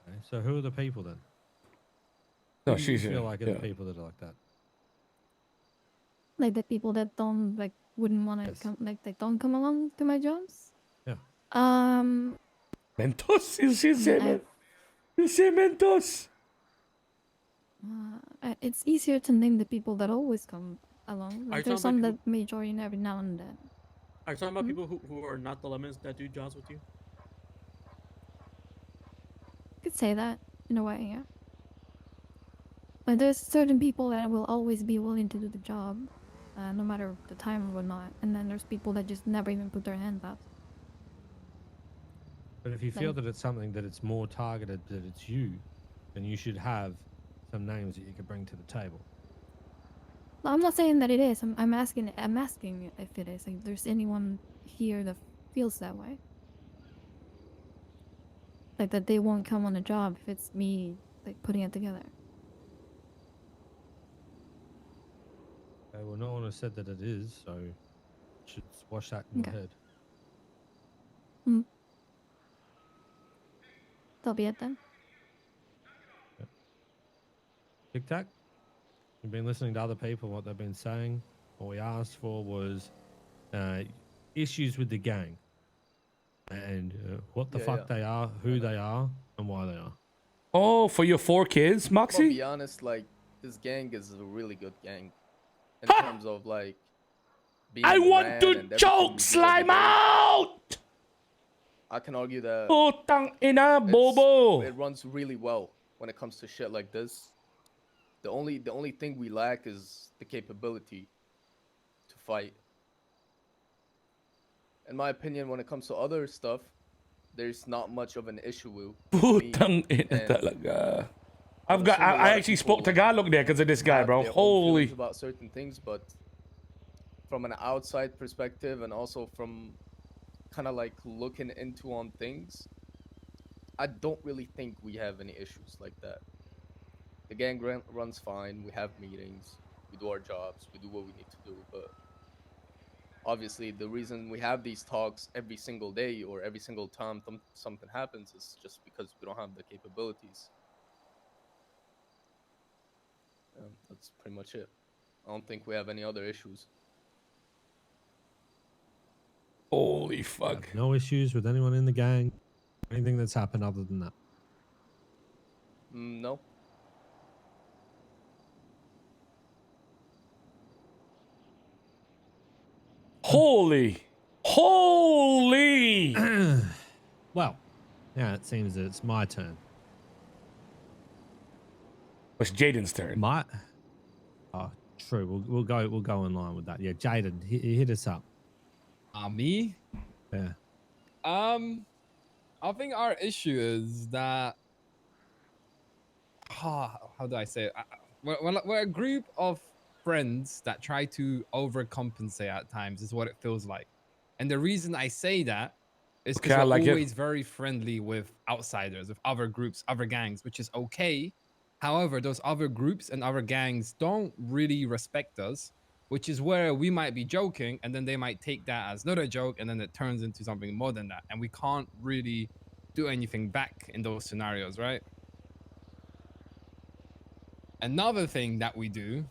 Okay, so who are the people then? No, Who do you she's feel like are yeah. the people that are like that? Like the people that don't like wouldn't want to come, like they don't come along to my jobs. Yeah. Mentos, you say Mentos. It's easier to name the people that always come along. Are you Like there's talking some about that may join every now and then. Are you talking about Hmm? people who are not the lemons that do jobs with you? You could say that in a way, yeah. But there's certain people that will always be willing to do the job, no matter the time or whatnot. And then there's people that just never even put their hands up. But if you feel that it's something that it's more targeted, that it's you, then you should have some names that you could bring to the table. No, I'm not saying that it is. I'm asking if it is. Like, if there's anyone here that feels that way. Like that they won't come on a job if it's me like putting it together. Okay, well, no one has said that it is, so you should squash that in your Okay. head. Mm. That'll be it then. Tic Tac, you've been listening to other people, what they've been saying. What we asked for was issues with the gang and what the fuck they are, who they are, and why they are. Oh, for your 4 kids, I'll Moxie? be honest, like this gang is a really good gang in terms of like being I want ran to and everything choke we do every slime day. out! I can argue that Putang ina, bobo! it runs really well when it comes to shit like this. The only thing we lack is the capability to fight. In my opinion, when it comes to other stuff, there's not much of an issue with me. Putang ina And talaga. I would assume a I lot of actually spoke people Tagalog there because of this guy, have bro. their own Holy. feelings about certain things, but from an outside perspective and also from kind of like looking into on things, I don't really think we have any issues like that. The gang runs fine. We have meetings. We do our jobs. We do what we need to do. But obviously, the reason we have these talks every single day or every single time something happens is just because we don't have the capabilities. That's pretty much it. I don't think we have any other issues. Holy fuck. No issues with anyone in the gang, anything that's happened other than that. No. Holy. Holy. Well, now it seems that it's my turn. It's Jaden's turn. Oh, true. We'll go in line with that. Yeah, Jaden, hit us up. Me? Yeah. I think our issue is that how do I say it? We're a group of friends that try to overcompensate at times is what it feels like. And the reason I say that is because Okay, I we're like it. always very friendly with outsiders, with other groups, other gangs, which is okay. However, those other groups and other gangs don't really respect us, which is where we might be joking and then they might take that as not a joke and then it turns into something more than that. And we can't really do anything back in those scenarios, right? Another thing that we do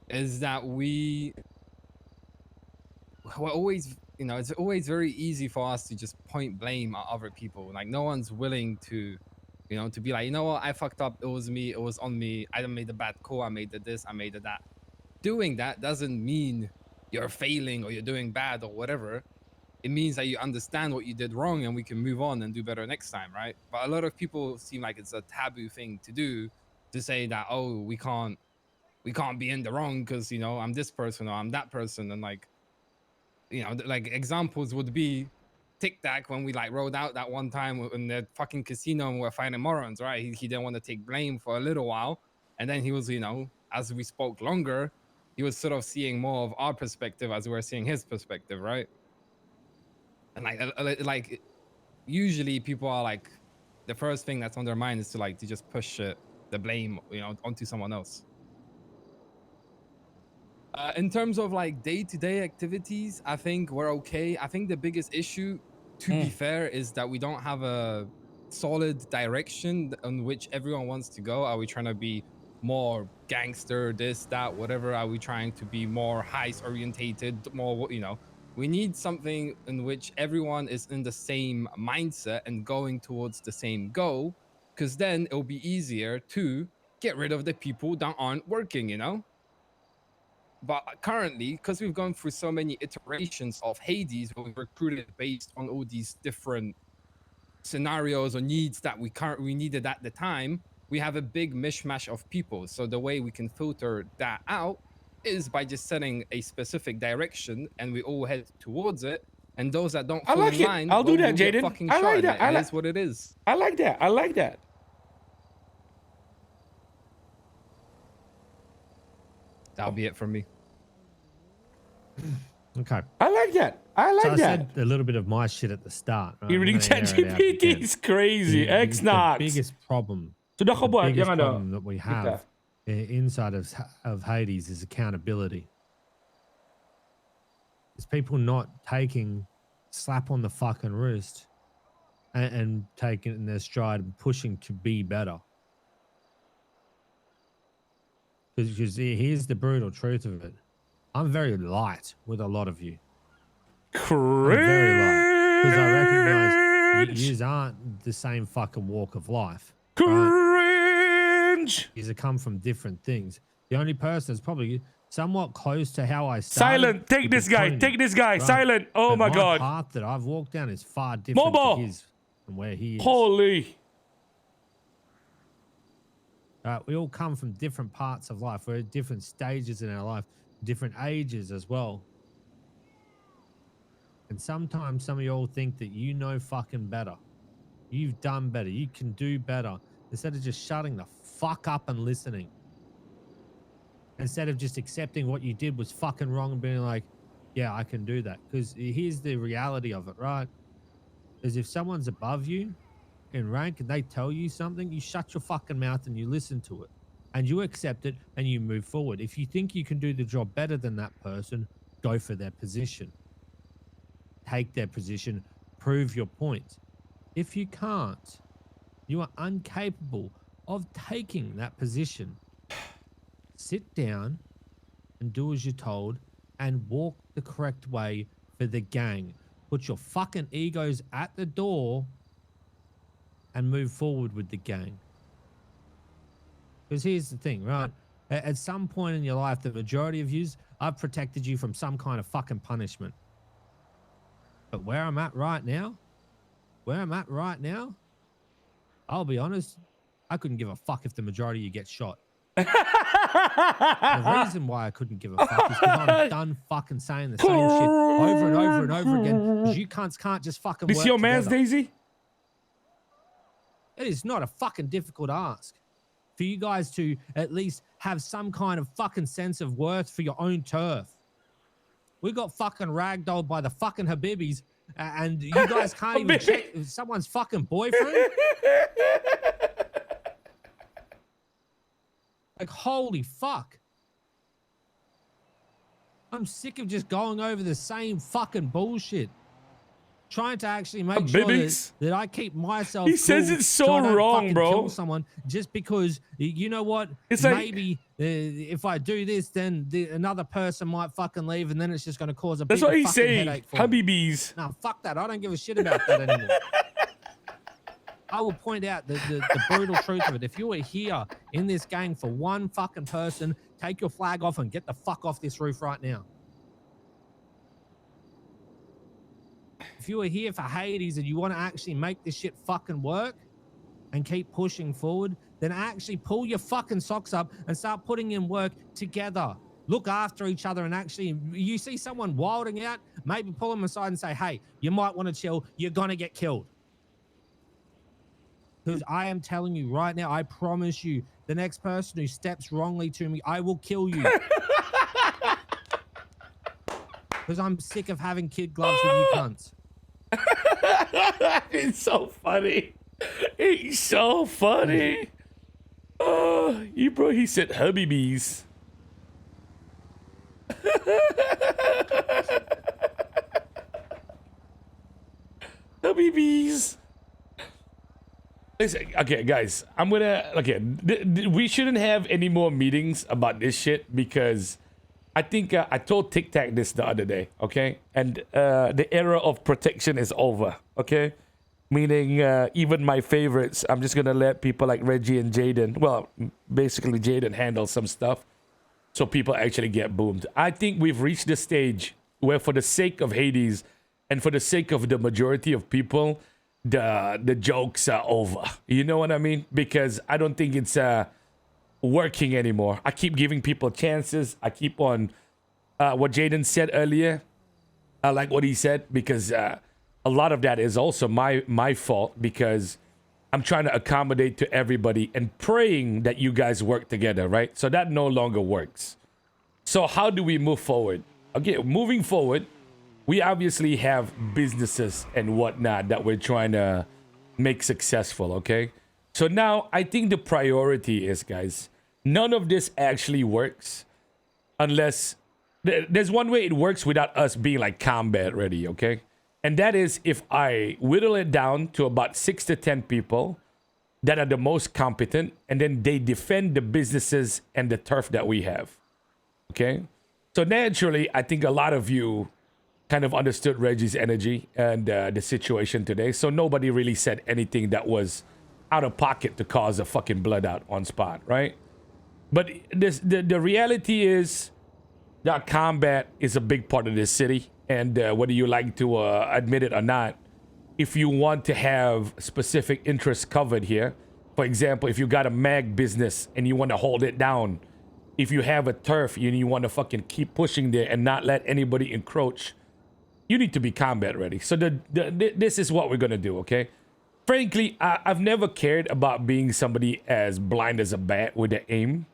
is that we're always, it's always very easy for us to just point blame at other people. Like no one's willing to, to be like, you know what, I fucked up. It was me. It was on me. I made a bad call. I made this. I made that. Doing that doesn't mean you're failing or you're doing bad or whatever. It means that you understand what you did wrong and we can move on and do better next time, right? But a lot of people seem like it's a taboo thing to do, to say that, oh, we can't be in the wrong because I'm this person or I'm that person. And like examples would be Tic Tac when we like rolled out that one time in the fucking casino and we're fighting morons, right? He didn't want to take blame for a little while, and then he was, as we spoke longer, he was sort of seeing more of our perspective as we were seeing his perspective, right? And like usually people are like, the first thing that's on their mind is to just push the blame, onto someone else. In terms of like day-to-day activities, I think we're okay. I think the biggest issue, to be fair, is that we don't have a solid direction on which everyone wants to go. Are we trying to be more gangster, this, that, whatever? Are we trying to be more heist orientated, more, we need something in which everyone is in the same mindset and going towards the same goal, because then it'll be easier to get rid of the people that aren't working, But currently, because we've gone through so many iterations of Hades, where we've recruited based on all these different scenarios or needs that we needed at the time, we have a big mishmash of people. So the way we can filter that out is by just setting a specific direction, and we all head towards it. And those that don't I fall like in it. line, I'll do well, that, will get Jaden. fucking I shot, like and that. it is what it is. I like that. I like that. That'll be it from me. Okay. I like that. I like so I that. said a little bit of my shit at the start. Right? You reading I'm gonna air it out ChatGPT again. is crazy. The X-Nox. biggest problem. Sudah kau The buat, biggest yang ada. problem that we have inside of Hades is accountability. It's people not taking slap on the fucking wrist and taking it in their stride and pushing to be better. Because here's the brutal truth of it. I'm very light with a lot of you. I'm very light. Because I recognize you aren't the same fucking walk of life. Cringe! You come from different things. The only person that's probably somewhat close to how I started. Silent. Take this guy. Tony, Take this guy. right? Silent. Oh But my God. The path that I've walked down is far different Mobile. to his and where he is. Holy. We all come from different parts of life. We're at different stages in our life, different ages as well. And sometimes some of you all think that you know fucking better. You've done better. You can do better. Instead of just shutting the fuck up and listening. Instead of just accepting what you did was fucking wrong and being like, yeah, I can do that. Because here's the reality of it, right? Is if someone's above you in rank and they tell you something, you shut your fucking mouth and you listen to it. And you accept it and you move forward. If you think you can do the job better than that person, go for their position. Take their position, prove your point. If you can't, you are incapable of taking that position. Sit down and do as you're told and walk the correct way for the gang. Put your fucking egos at the door and move forward with the gang. Because here's the thing, right? At some point in your life, the majority of yous, I've protected you from some kind of fucking punishment. But where I'm at right now, I'll be honest, I couldn't give a fuck if the majority of you get shot. The reason why I couldn't give a fuck is because I'm done fucking saying the same shit over and over and over again. Because you cunts can't just fucking This work your man's together. Daisy? It is not a fucking difficult ask for you guys to at least have some kind of fucking sense of worth for your own turf. We got fucking ragdolled by the fucking Habibis, and you guys can't even check someone's fucking boyfriend. Like, holy fuck. I'm sick of just going over the same fucking bullshit. Trying to actually make sure that I keep myself He says cool it's so I don't wrong, fucking bro. kill someone just because, you know what? It's like- maybe if I do this, then another person might fucking leave, and then it's just going to cause a That's bigger what he's fucking saying. headache for me. Habibis. No, fuck that. I don't give a shit about that anymore. I will point out the brutal truth of it. If you are here in this gang for one fucking person, take your flag off and get the fuck off this roof right now. If you are here for Hades and you want to actually make this shit fucking work and keep pushing forward, then actually pull your fucking socks up and start putting in work together. Look after each other and actually, you see someone wilding out, maybe pull them aside and say, hey, you might want to chill. You're going to get killed. Because I am telling you right now, I promise you, the next person who steps wrongly to me, I will kill you. Because I'm sick of having kid gloves with you cunts. It's so funny. It's so funny. He said Habibis. Habibis. Listen, okay, guys, I'm gonna. Okay, we shouldn't have any more meetings about this shit because I think I told Tic Tac this the other day, okay? And the era of protection is over, okay? Meaning even my favorites, I'm just gonna let people like Reggie and Jaden, well, basically Jaden handle some stuff. so people actually get boomed. I think we've reached the stage where, for the sake of Hades and for the sake of the majority of people, the jokes are over. You know what I mean? Because I don't think it's working anymore. I keep giving people chances. I keep on what Jaden said earlier. I like what he said, because a lot of that is also my fault, because I'm trying to accommodate to everybody and praying that you guys work together, right? So that no longer works. So how do we move forward? Okay, moving forward, we obviously have businesses and whatnot that we're trying to make successful, okay? So now I think the priority is, guys, none of this actually works unless there's one way it works without us being like combat ready, okay? And that is if I whittle it down to about 6 to 10 people that are the most competent, and then they defend the businesses and the turf that we have, okay? So naturally, I think a lot of you kind of understood Reggie's energy and the situation today. So nobody really said anything that was out of pocket to cause a fucking blood out on spot, right? But the reality is that combat is a big part of this city. And whether you like to admit it or not, if you want to have specific interests covered here, for example, if you got a mag business and you want to hold it down, if you have a turf and you want to fucking keep pushing there and not let anybody encroach, you need to be combat ready. So this is what we're going to do, okay? Frankly, I've never cared about being somebody as blind as a bat with the aim.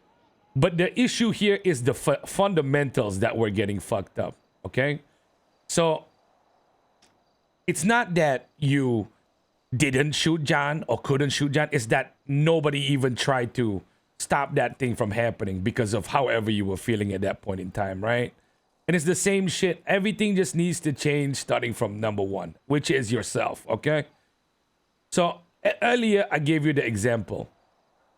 But the issue here is the fundamentals that we're getting fucked up, okay? So it's not that you didn't shoot John or couldn't shoot John. It's that nobody even tried to stop that thing from happening because of however you were feeling at that point in time, right? And it's the same shit. Everything just needs to change starting from number one, which is yourself, okay? So earlier I gave you the example.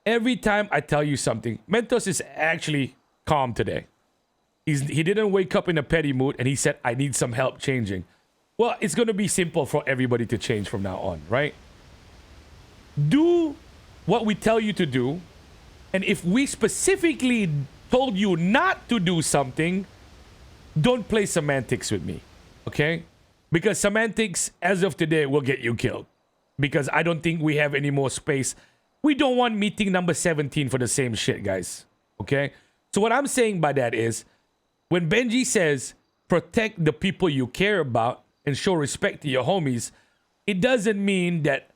Every time I tell you something, Mentos is actually calm today. He didn't wake up in a petty mood and he said, I need some help changing. Well, it's going to be simple for everybody to change from now on, right? Do what we tell you to do. And if we specifically told you not to do something, don't play semantics with me, okay? Because semantics, as of today, will get you killed. Because I don't think we have any more space. We don't want meeting number 17 for the same shit, guys, okay? So what I'm saying by that is, when Benji says, protect the people you care about and show respect to your homies, it doesn't mean that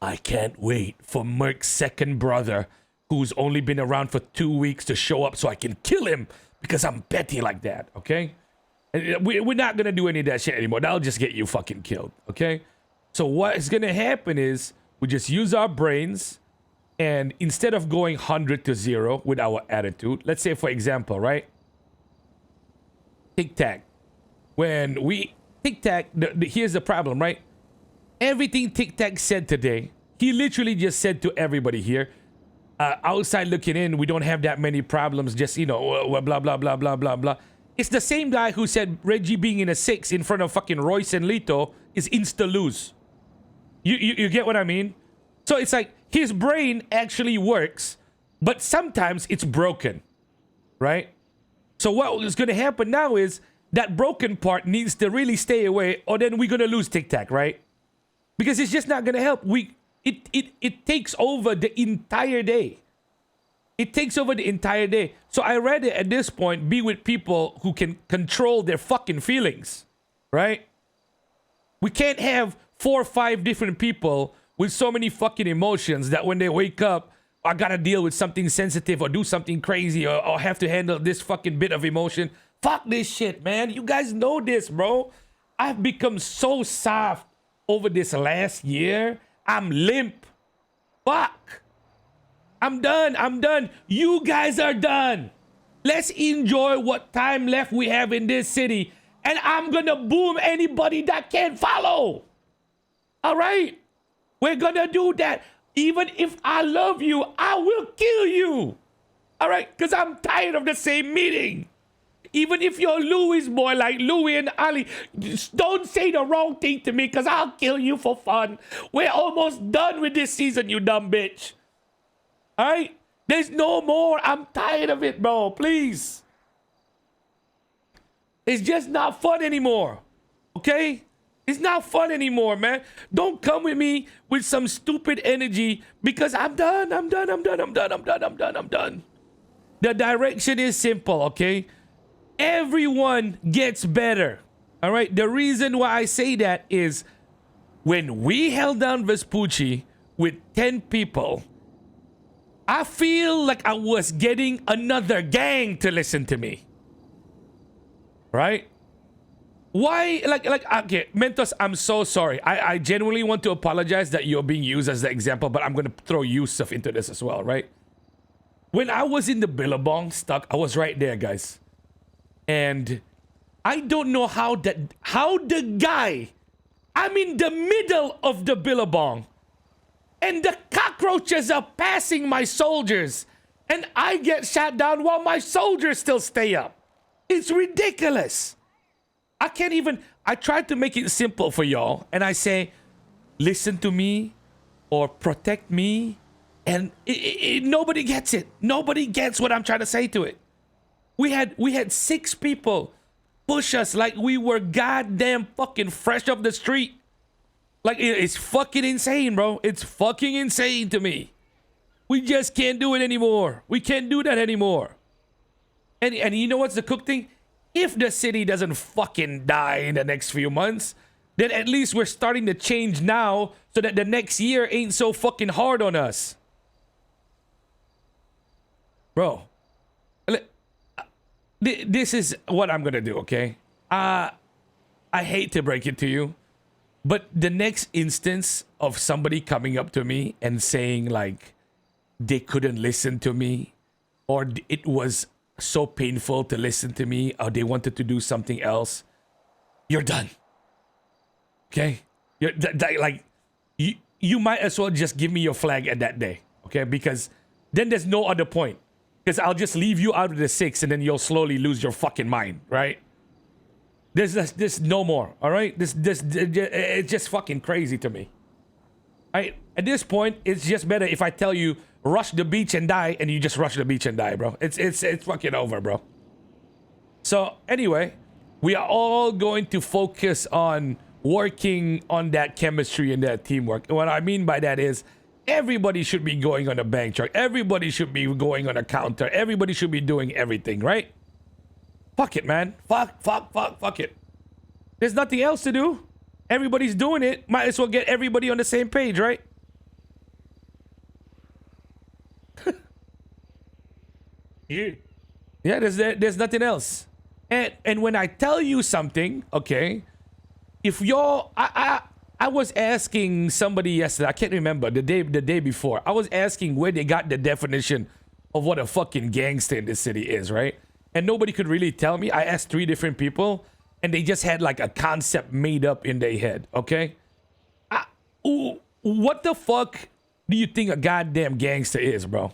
I can't wait for Merc's second brother, who's only been around for 2 weeks, to show up so I can kill him because I'm petty like that, okay? We're not going to do any of that shit anymore. That'll just get you fucking killed, okay? So what is going to happen is we just use our brains, and instead of going 100 to 0 with our attitude, let's say, for example, right? Tic-tac. When we... Tic-tac, here's the problem, right? Everything Tic-tac said today, he literally just said to everybody here, outside looking in, we don't have that many problems, just, you know, blah, blah, blah, blah, blah, blah. It's the same guy who said Reggie being in a 6 in front of fucking Royce and Lito is insta-lose. You get what I mean? So it's like, his brain actually works, but sometimes it's broken, right? So what is going to happen now is that broken part needs to really stay away, or then we're going to lose Tic-Tac, right? Because it's just not going to help. It takes over the entire day. It takes over the entire day. So I rather at this point be with people who can control their fucking feelings, right? We can't have 4 or 5 different people with so many fucking emotions that when they wake up, I gotta deal with something sensitive or do something crazy or have to handle this fucking bit of emotion. Fuck this shit, man. You guys know this, bro. I've become so soft over this last year. I'm limp. Fuck. I'm done. You guys are done. Let's enjoy what time left we have in this city. And I'm gonna boom anybody that can't follow. All right? We're gonna do that. Even if I love you, I will kill you. All right? Because I'm tired of the same meeting. Even if you're Louis boy like Louis and Ali, just don't say the wrong thing to me because I'll kill you for fun. We're almost done with this season, you dumb bitch. All right? There's no more. I'm tired of it, bro. Please. It's just not fun anymore. Okay? It's not fun anymore, man. Don't come with me with some stupid energy because I'm done. I'm done. I'm done. I'm done. I'm done. I'm done. I'm done. The direction is simple, okay? Everyone gets better. All right? The reason why I say that is when we held down Vespucci with 10 people, I feel like I was getting another gang to listen to me. Right? Why? Like, okay, Mentos, I'm so sorry. I genuinely want to apologize that you're being used as the example, but I'm going to throw Yusuf into this as well, right? When I was in the Billabong stuck, I was right there, guys. And I don't know how the guy, I'm in the middle of the Billabong, and the cockroaches are passing my soldiers, and I get shot down while my soldiers still stay up. It's ridiculous. I can't even, I tried to make it simple for y'all, and I say, listen to me or protect me, and nobody gets it. Nobody gets what I'm trying to say to it. We had 6 people push us like we were goddamn fucking fresh off the street. Like, it's fucking insane, bro. It's fucking insane to me. We just can't do it anymore. We can't do that anymore. And you know what's the cook thing? If the city doesn't fucking die in the next few months, then at least we're starting to change now so that the next year ain't so fucking hard on us. Bro, this is what I'm gonna do, okay? I hate to break it to you, but the next instance of somebody coming up to me and saying like they couldn't listen to me, or it was so painful to listen to me, or they wanted to do something else, you're done. Okay? You might as well just give me your flag at that day, okay? Because then there's no other point. Because I'll just leave you out of the 6 and then you'll slowly lose your fucking mind, right? There's no more, all right? It's just fucking crazy to me. Right? At this point, it's just better if I tell you, rush the beach and die, and you just rush the beach and die, bro. It's fucking over, bro. So anyway, we are all going to focus on working on that chemistry and that teamwork. And what I mean by that is everybody should be going on a bank truck. Everybody should be going on a counter. Everybody should be doing everything, right? Fuck it, man. Fuck it. There's nothing else to do. Everybody's doing it. Might as well get everybody on the same page, right? Yeah, there's nothing else. And when I tell you something, okay, if you're I was asking somebody yesterday, I can't remember, the day before. I was asking where they got the definition of what a fucking gangster in this city is, right? And nobody could really tell me. I asked 3 different people, and they just had like a concept made up in their head, okay? What the fuck do you think a goddamn gangster is, bro?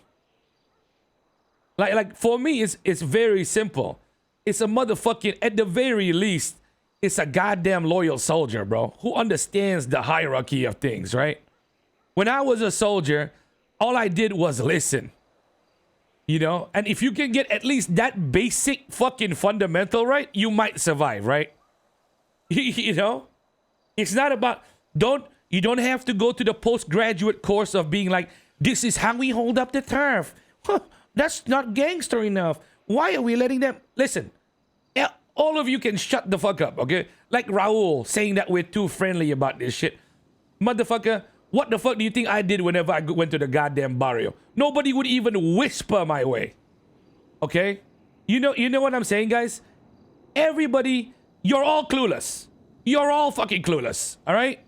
Like for me, it's very simple. It's a motherfucking, at the very least, it's a goddamn loyal soldier, bro, who understands the hierarchy of things, right? When I was a soldier, all I did was listen. You know? And if you can get at least that basic fucking fundamental right, you might survive, right? You know? It's not about, you don't have to go to the postgraduate course of being like, this is how we hold up the turf. Huh, that's not gangster enough. Why are we letting them? Listen, all of you can shut the fuck up, okay? Like Raul saying that we're too friendly about this shit. Motherfucker, what the fuck do you think I did whenever I went to the goddamn barrio? Nobody would even whisper my way. Okay? You know what I'm saying, guys? Everybody, you're all clueless. You're all fucking clueless, all right?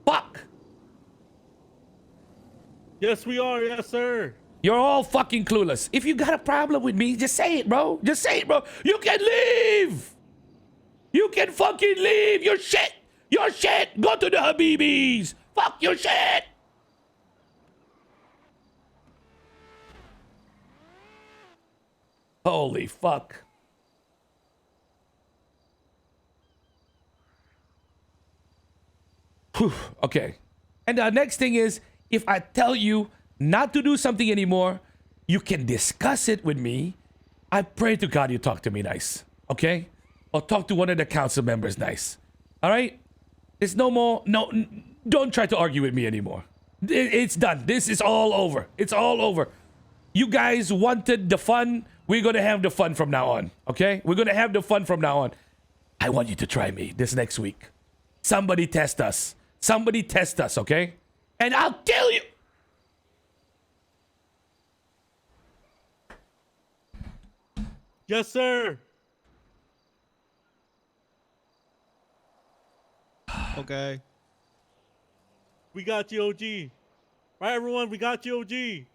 Fuck. Yes, we are. Yes, sir. You're all fucking clueless. If you got a problem with me, just say it, bro. Just say it, bro. You can leave. You can fucking leave. You're shit. You're shit. Go to the Habibis. Fuck your shit. Holy fuck. Whew. Okay. And the next thing is, if I tell you not to do something anymore, You can discuss it with me. I pray to God you talk to me nice, okay? Or talk to one of the council members nice. All right? There's no more. No, don't try to argue with me anymore. It's done. This is all over. It's all over. You guys wanted the fun. We're gonna have the fun from now on, okay? We're gonna have the fun from now on. I want you to try me this next week. Somebody test us. Somebody test us, okay? And I'll kill you. Yes, sir. Okay. We got you, OG. Right, everyone? We got you, OG.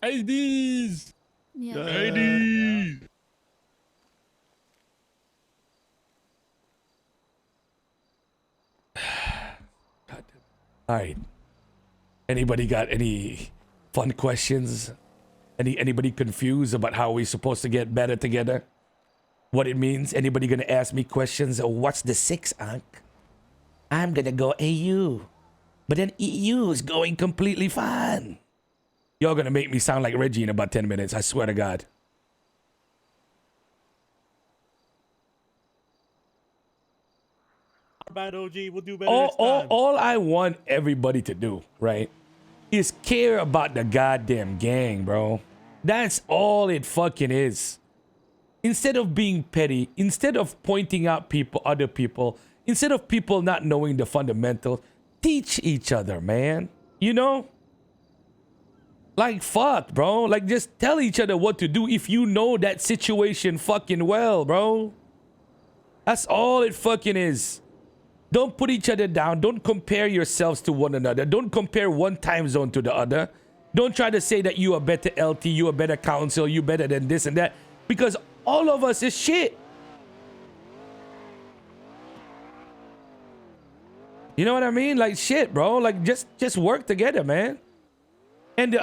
ADs. Yeah. ADs. All right. Anybody got any fun questions? Anybody confused about how we're supposed to get better together? What it means? Anybody gonna ask me questions? What's the 6, Unc? I'm gonna go AU. But then EU is going completely fine. Y'all gonna make me sound like Reggie in about 10 minutes, I swear to God. Our bad, OG. We'll do better next time. All I want everybody to do, right, is care about the goddamn gang, bro. That's all it fucking is. Instead of being petty, instead of pointing out other people, instead of people not knowing the fundamentals, teach each other, man. You know? Like, fuck, bro. Like, just tell each other what to do if you know that situation fucking well, bro. That's all it fucking is. Don't put each other down. Don't compare yourselves to one another. Don't compare one time zone to the other. Don't try to say that you are better LT, you are better council, you better than this and that. Because all of us is shit. You know what I mean? Like, shit, bro. Like, just work together, man. And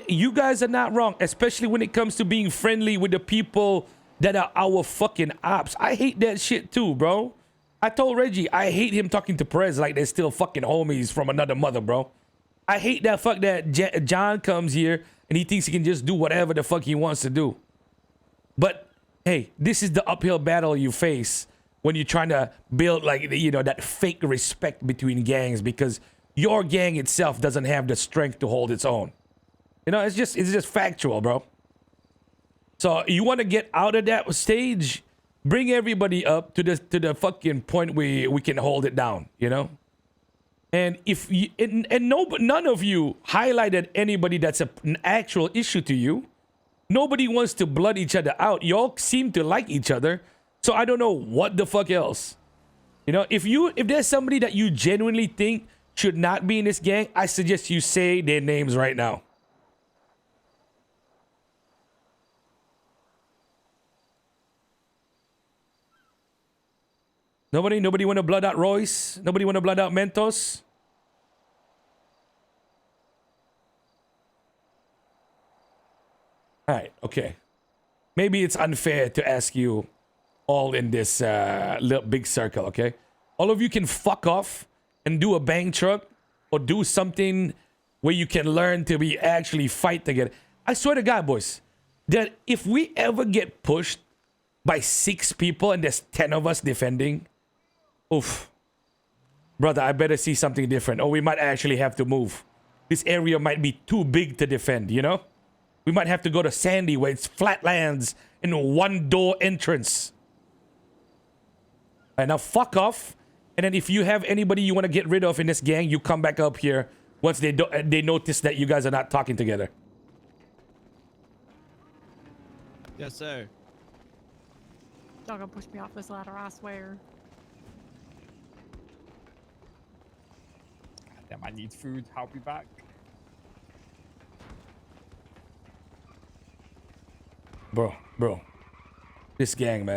you guys are not wrong, especially when it comes to being friendly with the people that are our fucking ops. I hate that shit too, bro. I told Reggie, I hate him talking to Perez like they're still fucking homies from another mother, bro. I hate that fuck that John comes here and he thinks he can just do whatever the fuck he wants to do. But, hey, this is the uphill battle you face when you're trying to build, like, you know, that fake respect between gangs, because your gang itself doesn't have the strength to hold its own. You know, it's just factual, bro. So you want to get out of that stage, bring everybody up to the fucking point where we can hold it down, you know? And if you, none of you highlighted anybody that's an actual issue to you. Nobody wants to blood each other out. Y'all seem to like each other. So I don't know what the fuck else. You know, if there's somebody that you genuinely think should not be in this gang, I suggest you say their names right now. Nobody want to blood out Royce? Nobody want to blood out Mentos? All right, okay. Maybe it's unfair to ask you all in this little big circle, okay? All of you can fuck off and do a bang truck or do something where you can learn to be actually fight together. I swear to God, boys, that if we ever get pushed by 6 people and there's 10 of us defending, oof. Brother, I better see something different. Or we might actually have to move. This area might be too big to defend, you know? We might have to go to Sandy where it's flatlands and one door entrance. All right, now fuck off. And then if you have anybody you want to get rid of in this gang, you come back up here once they notice that you guys are not talking together. Yes, sir. Y'all gonna push me off this ladder, I swear. Damn, I need food. I'll be back. Bro. This gang, man.